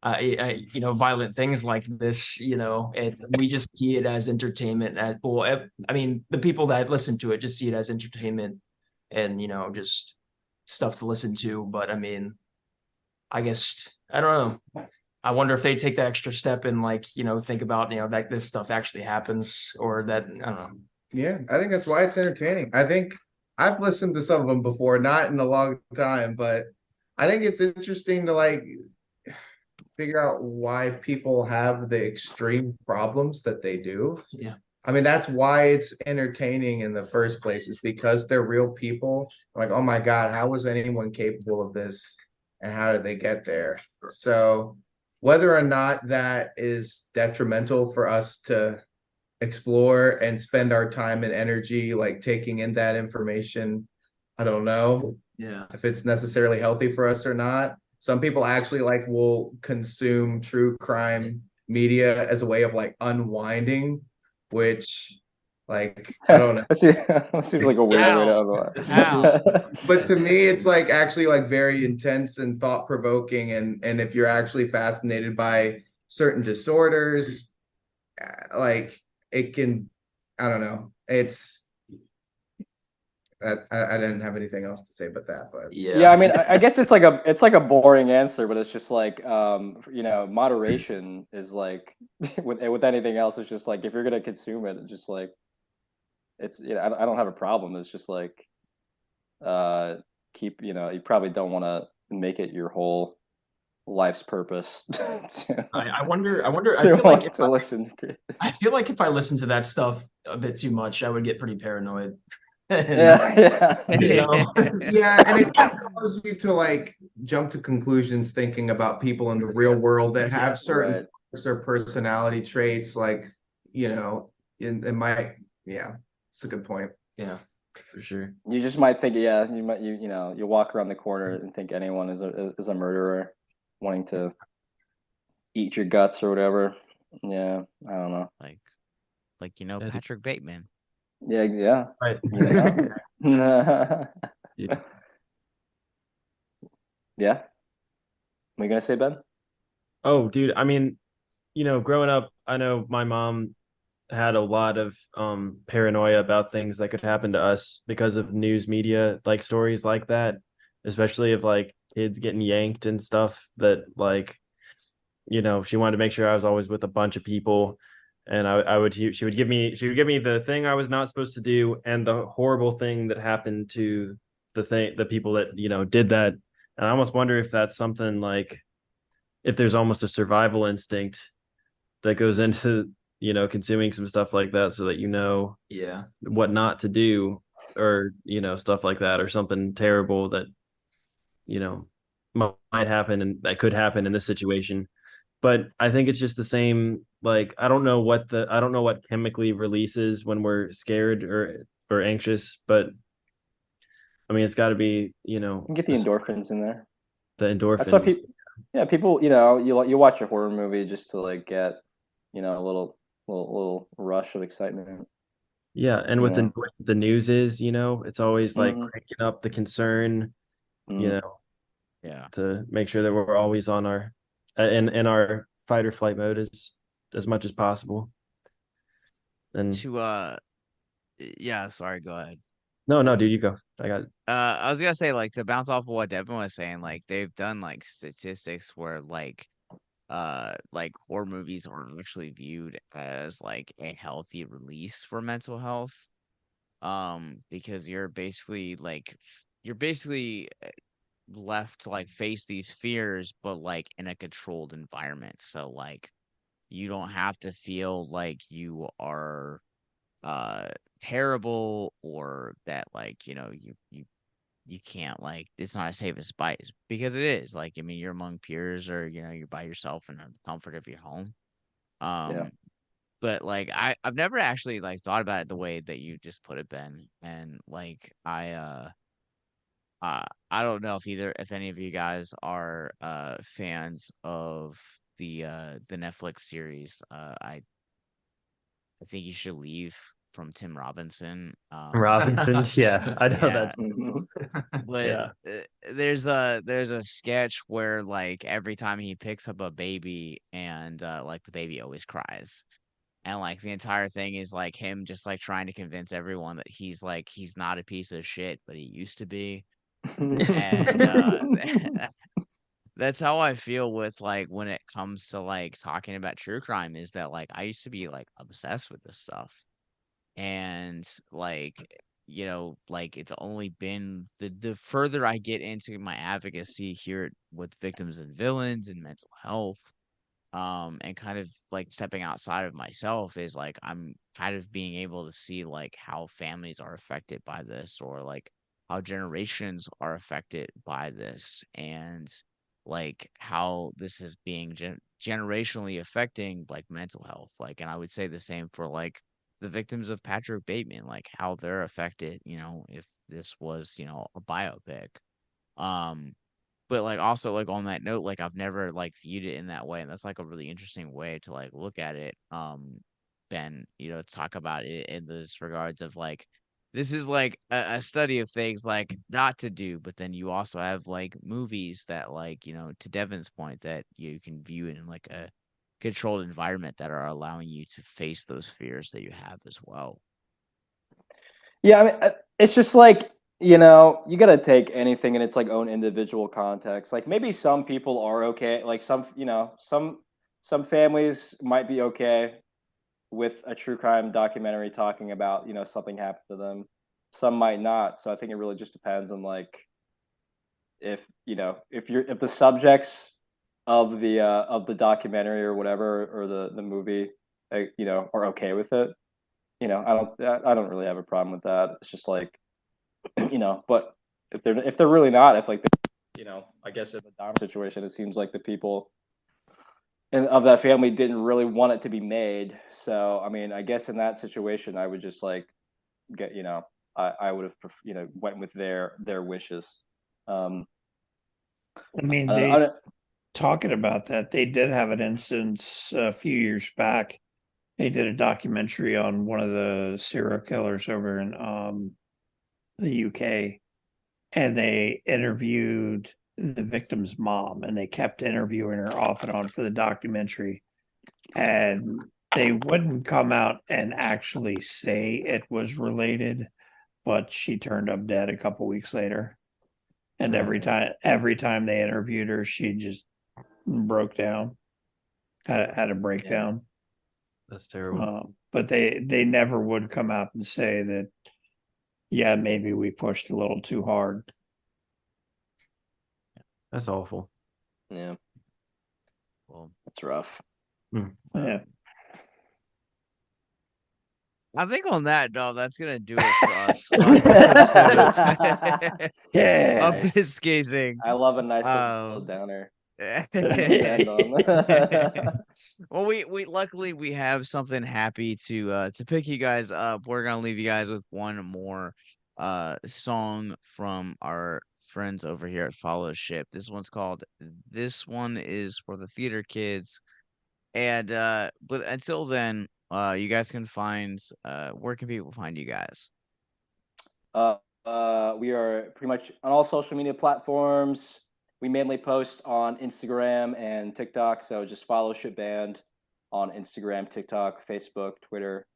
violent things like this, and we just see it as entertainment. As well, I mean, the people that listen to it just see it as entertainment and just stuff to listen to. But I mean, I guess I don't know. I wonder if they take that extra step and like think about that this stuff actually happens, or that I don't know. Yeah, I think that's why it's entertaining. I think I've listened to some of them before, not in a long time, but I think it's interesting to like figure out why people have the extreme problems that they do. Yeah. I mean, that's why it's entertaining in the first place, is because they're real people. Like, oh my God, how was anyone capable of this? And how did they get there? So whether or not that is detrimental for us to explore and spend our time and energy like taking in that information, I don't know. Yeah. If it's necessarily healthy for us or not. Some people actually like will consume true crime media as a way of like unwinding, which like I don't know. That seems like a weird way to unwind. But to me, it's like actually like very intense and thought provoking, and if you're actually fascinated by certain disorders, like it can, I don't know. It's I didn't have anything else to say but that, but yeah, I mean, I guess it's like a boring answer, but it's just like moderation is like with anything else. It's just like if you're gonna consume it, it's just like it's I don't have a problem. It's just like keep you probably don't want to make it your whole life's purpose. I wonder. I feel like if I listen to that stuff a bit too much, I would get pretty paranoid. Yeah, and it can cause you to like jump to conclusions thinking about people in the real world that have certain or personality traits, like it might. Yeah, it's a good point. Yeah, For sure. You just might think, yeah, you walk around the corner and think anyone is a murderer, wanting to eat your guts or whatever. Yeah, I don't know. Like Patrick Bateman. Yeah. Right. Yeah. Yeah. What are you gonna say, Ben? Oh, dude. I mean, growing up, I know my mom had a lot of paranoia about things that could happen to us because of news media, like stories like that, especially of like kids getting yanked and stuff that like, she wanted to make sure I was always with a bunch of people. And she would give me the thing I was not supposed to do and the horrible thing that happened to the people that, did that. And I almost wonder if that's something like, if there's almost a survival instinct that goes into, consuming some stuff like that so that Yeah. what not to do, or stuff like that, or something terrible that might happen and that could happen in this situation. But I think it's just the same. Like, I don't know what chemically releases when we're scared or anxious, but I mean, it's got to be, You can get the endorphins in there. the That's why endorphins. people, you watch a horror movie just to like get, a little rush of excitement. Yeah, and with the news is, it's always like cranking up the concern, Mm. Yeah. to make sure that we're always on our in our fight or flight mode as much as possible. And yeah, sorry, go ahead. no, dude, you go. I got it. I was gonna say, like, to bounce off of what Devin was saying, like they've done like statistics where like horror movies are actually viewed as like a healthy release for mental health. Because you're basically left to like face these fears, but like in a controlled environment. So like you don't have to feel like you are terrible, or that like you can't, like, it's not as safe as spice, because it is. Like, I mean, you're among peers, or you're by yourself in the comfort of your home. Yeah. But like I've never actually like thought about it the way that you just put it, Ben. And like I don't know if any of you guys are fans of the Netflix series. I think you should leave, from Tim Robinson. Robinson's, yeah, I know Yeah, that. but Yeah. there's a sketch where like every time he picks up a baby, and like the baby always cries. And like the entire thing is like him just like trying to convince everyone that he's not a piece of shit, but he used to be. And that's how I feel with like when it comes to like talking about true crime, is that like I used to be like obsessed with this stuff. And like like it's only been the further I get into my advocacy here with victims and villains and mental health, and kind of like stepping outside of myself, is like I'm kind of being able to see like how families are affected by this, or like how generations are affected by this, and like how this is being generationally affecting like mental health. Like, and I would say the same for like the victims of Patrick Bateman, like how they're affected, if this was, a biopic. Um, but like also like on that note, like I've never like viewed it in that way, and that's like a really interesting way to like look at it. Ben, talk about it in this regards of like this is like a study of things like not to do, but then you also have like movies that like, to Devin's point, that you can view it in like a controlled environment that are allowing you to face those fears that you have as well. Yeah, I mean, it's just like, you got to take anything in its like own individual context. Like maybe some people are okay, like some families might be okay with a true crime documentary talking about, something happened to them. Some might not. So I think it really just depends on like if the subjects of the documentary or whatever, or the movie, are okay with it. I don't really have a problem with that. It's just like, but if they're really not, if like, I guess in the Dahmer situation, it seems like the people of that family didn't really want it to be made. So, I mean, I guess in that situation, I would just like I would have went with their wishes. I mean, talking about that, they did have an instance a few years back. They did a documentary on one of the serial killers over in the UK, and they interviewed the victim's mom, and they kept interviewing her off and on for the documentary, and they wouldn't come out and actually say it was related, but she turned up dead a couple weeks later. And every time they interviewed her, she just broke down, had a breakdown. That's terrible. But they never would come out and say that, yeah, maybe we pushed a little too hard. That's awful. Yeah. Well, that's rough. Yeah. I think on that, though, that's gonna do it for us on this episode of Upscazing. I love a nice little downer. Well, we luckily we have something happy to pick you guys up. We're gonna leave you guys with one more song from our friends over here at Fellowship. This one is for the theater kids. And but until then, you guys can find where can people find you guys? We are pretty much on all social media platforms. We mainly post on Instagram and TikTok, so just followship-band on Instagram, TikTok, Facebook, Twitter.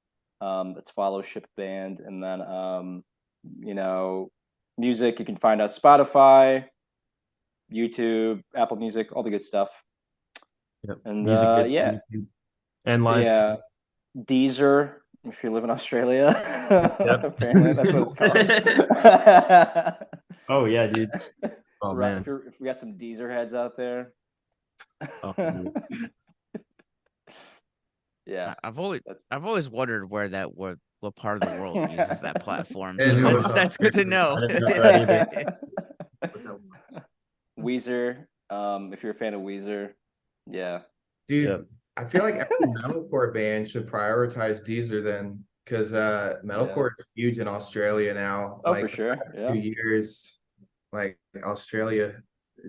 That's followship-band, and then music you can find us Spotify, YouTube, Apple Music, all the good stuff. Yep. And music yeah, and live. Yeah, Deezer if you live in Australia. Yep. Apparently that's what it's called. Oh yeah, dude. Oh man, if we got some Deezer heads out there. Oh, yeah, I've always wondered what part of the world uses that platform. So that's good to know. Weezer, if you're a fan of Weezer, yeah, dude. Yep. I feel like every metalcore band should prioritize Deezer then, because metalcore is huge in Australia now. Oh, for sure. Yeah. 2 years, like Australia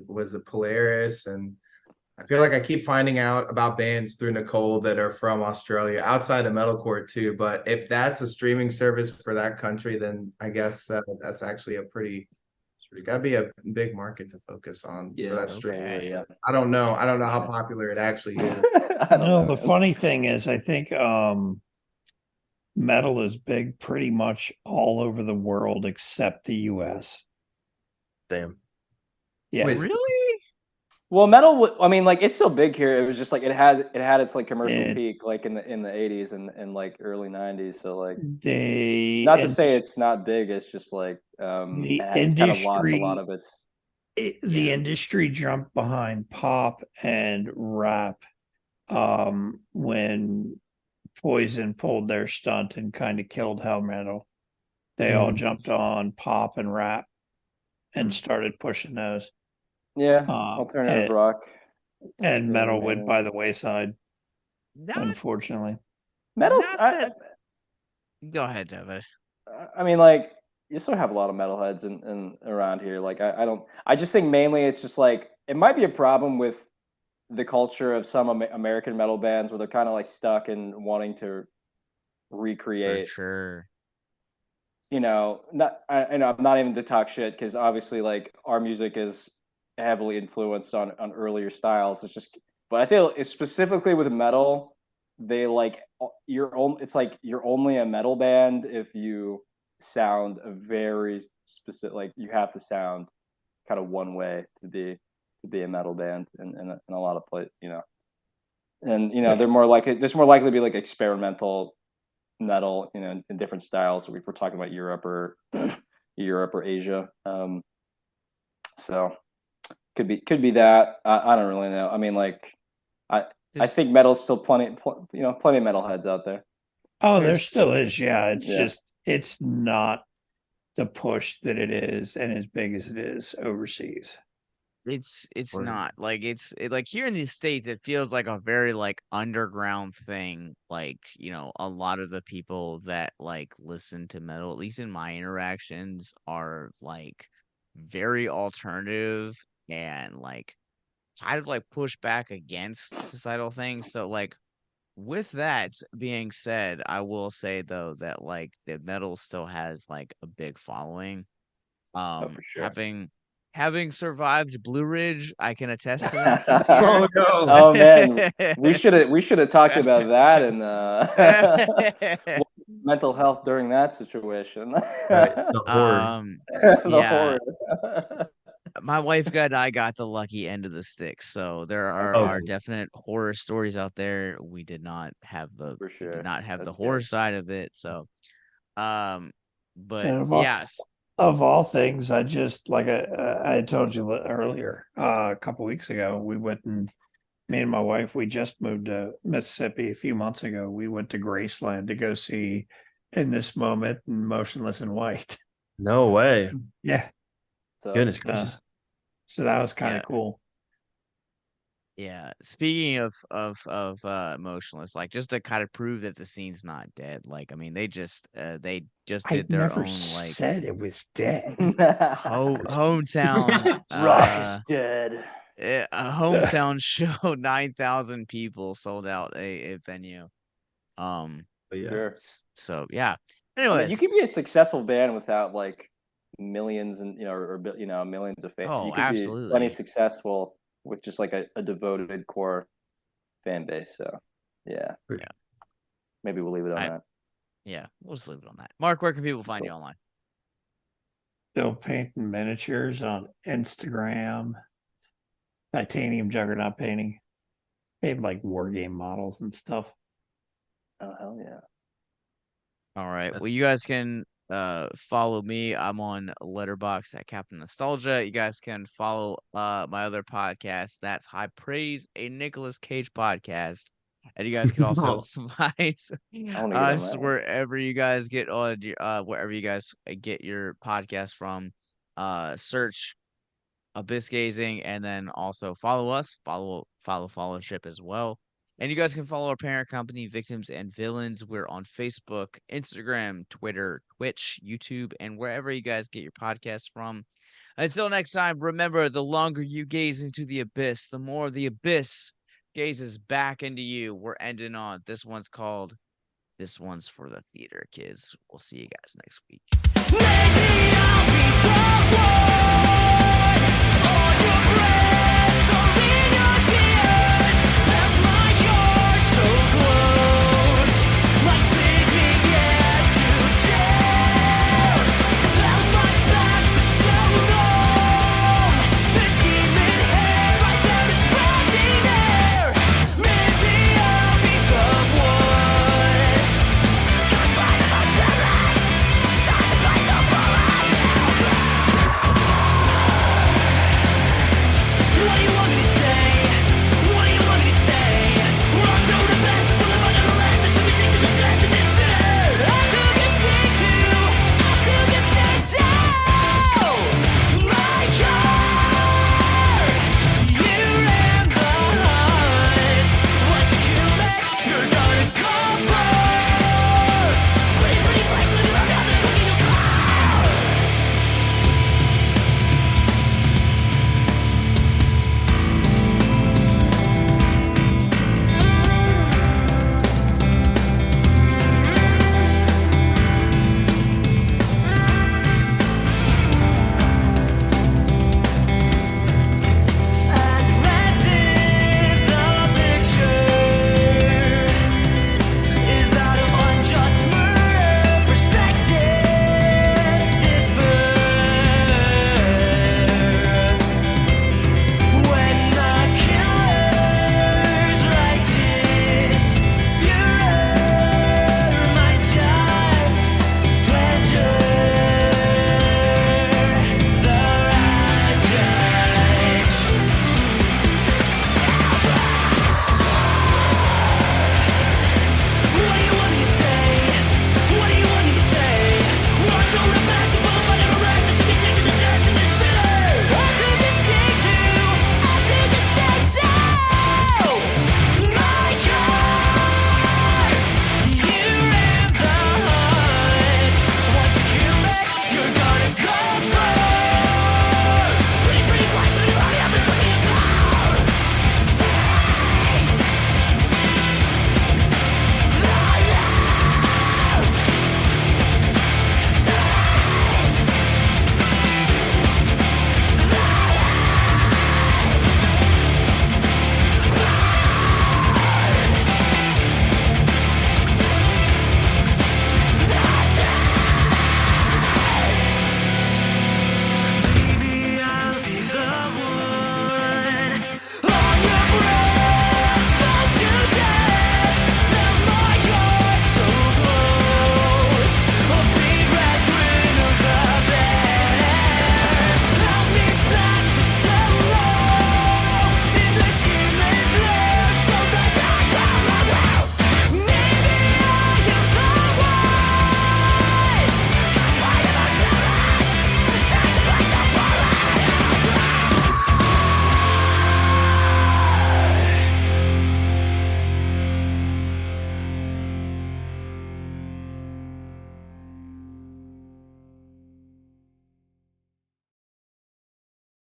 was a Polaris, and I feel like I keep finding out about bands through Nicole that are from Australia, outside of metalcore too. But if that's a streaming service for that country, then I guess that's actually it's got to be a big market to focus on for that streaming. Yeah. I don't know how popular it actually is. The funny thing is, I think metal is big pretty much all over the world except the US. Damn. Yeah. Wait, really? Well, metal. I mean, like, it's still big here. It was just like it had its like commercial peak, like in the 80s and like early 90s. So like, not to say it's not big. It's just like it's kind of lost a lot of its. The industry jumped behind pop and rap when Poison pulled their stunt and kind of killed hell metal. They all jumped on pop and rap and started pushing those. Yeah, alternative rock. And metal went by the wayside, unfortunately. Metal's... Go ahead, David. I mean, like, you still have a lot of metalheads in around here. Like, I just think mainly it's just like, it might be a problem with the culture of some American metal bands where they're kind of like stuck in wanting to recreate. For sure. You know, I'm not even to talk shit, because obviously, like, our music is heavily influenced on earlier styles. It's just, but I feel specifically with metal, they like it's like you're only a metal band if you sound a very specific, like you have to sound kind of one way to be a metal band in a lot of places, you know. And there's more likely to be like experimental metal, in different styles. So if we're talking about Europe or Asia, so could be that. I don't really know. I mean, like, I think metal's still plenty of metalheads out there. Oh, there still is. Yeah, just it's not the push that it is and as big as it is overseas. It's Or- not like like here in the States, it feels like a very like underground thing. Like, a lot of the people that like listen to metal, at least in my interactions, are like very alternative and like kind of like push back against societal things. So like with that being said, I will say though that like the metal still has like a big following. For sure. Having survived Blue Ridge, I can attest to that this year. Oh no! Oh man, we should have talked about that and mental health during that situation. Right, the horror. The Yeah. horror. My wife and I got the lucky end of the stick, so there Oh. are definite horror stories out there. We did not have For we sure. did not have the That's horror good. side of it. So, but And yes, of all things, I just like I had told you earlier, a couple weeks ago, me and my wife, we just moved to Mississippi a few months ago. We went to Graceland to go see In This Moment and Motionless in White. No way! Yeah. So, Goodness gracious! So that was kind Yeah. of cool. yeah. Speaking of motionless, like just to kind of prove that the scene's not dead. Like, I mean, they just I did their never own like said it was dead. hometown Rock is dead. a hometown show. 9,000 people sold out a venue. But yeah, Sure. So yeah. I mean, Anyways, you can be a successful band without like millions and or millions of fans. Oh, You could be plenty absolutely. successful with just like a devoted core fan base. So yeah, Yeah. maybe we'll leave it on I- that. yeah, we'll just leave it on that. Mark, where can people find you online? Still painting miniatures on Instagram. Titanium Juggernaut painting. Made like war game models and stuff. Oh hell yeah! All right. Well, you guys can follow me. I'm on Letterboxd at Captain Nostalgia. You guys can follow my other podcast. That's High Praise, a Nicolas Cage podcast. And you guys can also find I wanna get on us that one. wherever you guys get on wherever you guys get your podcast from. Search Abyss Gazing, and then also follow us, follow Fellowship as well. And you guys can follow our parent company, Victims and Villains. We're on Facebook, Instagram, Twitter, Twitch, YouTube, and wherever you guys get your podcasts from. Until next time, remember, the longer you gaze into the abyss, the more the abyss gazes back into you. We're ending on this one's called This One's for the Theater Kids. We'll see you guys next week. Maybe I'll be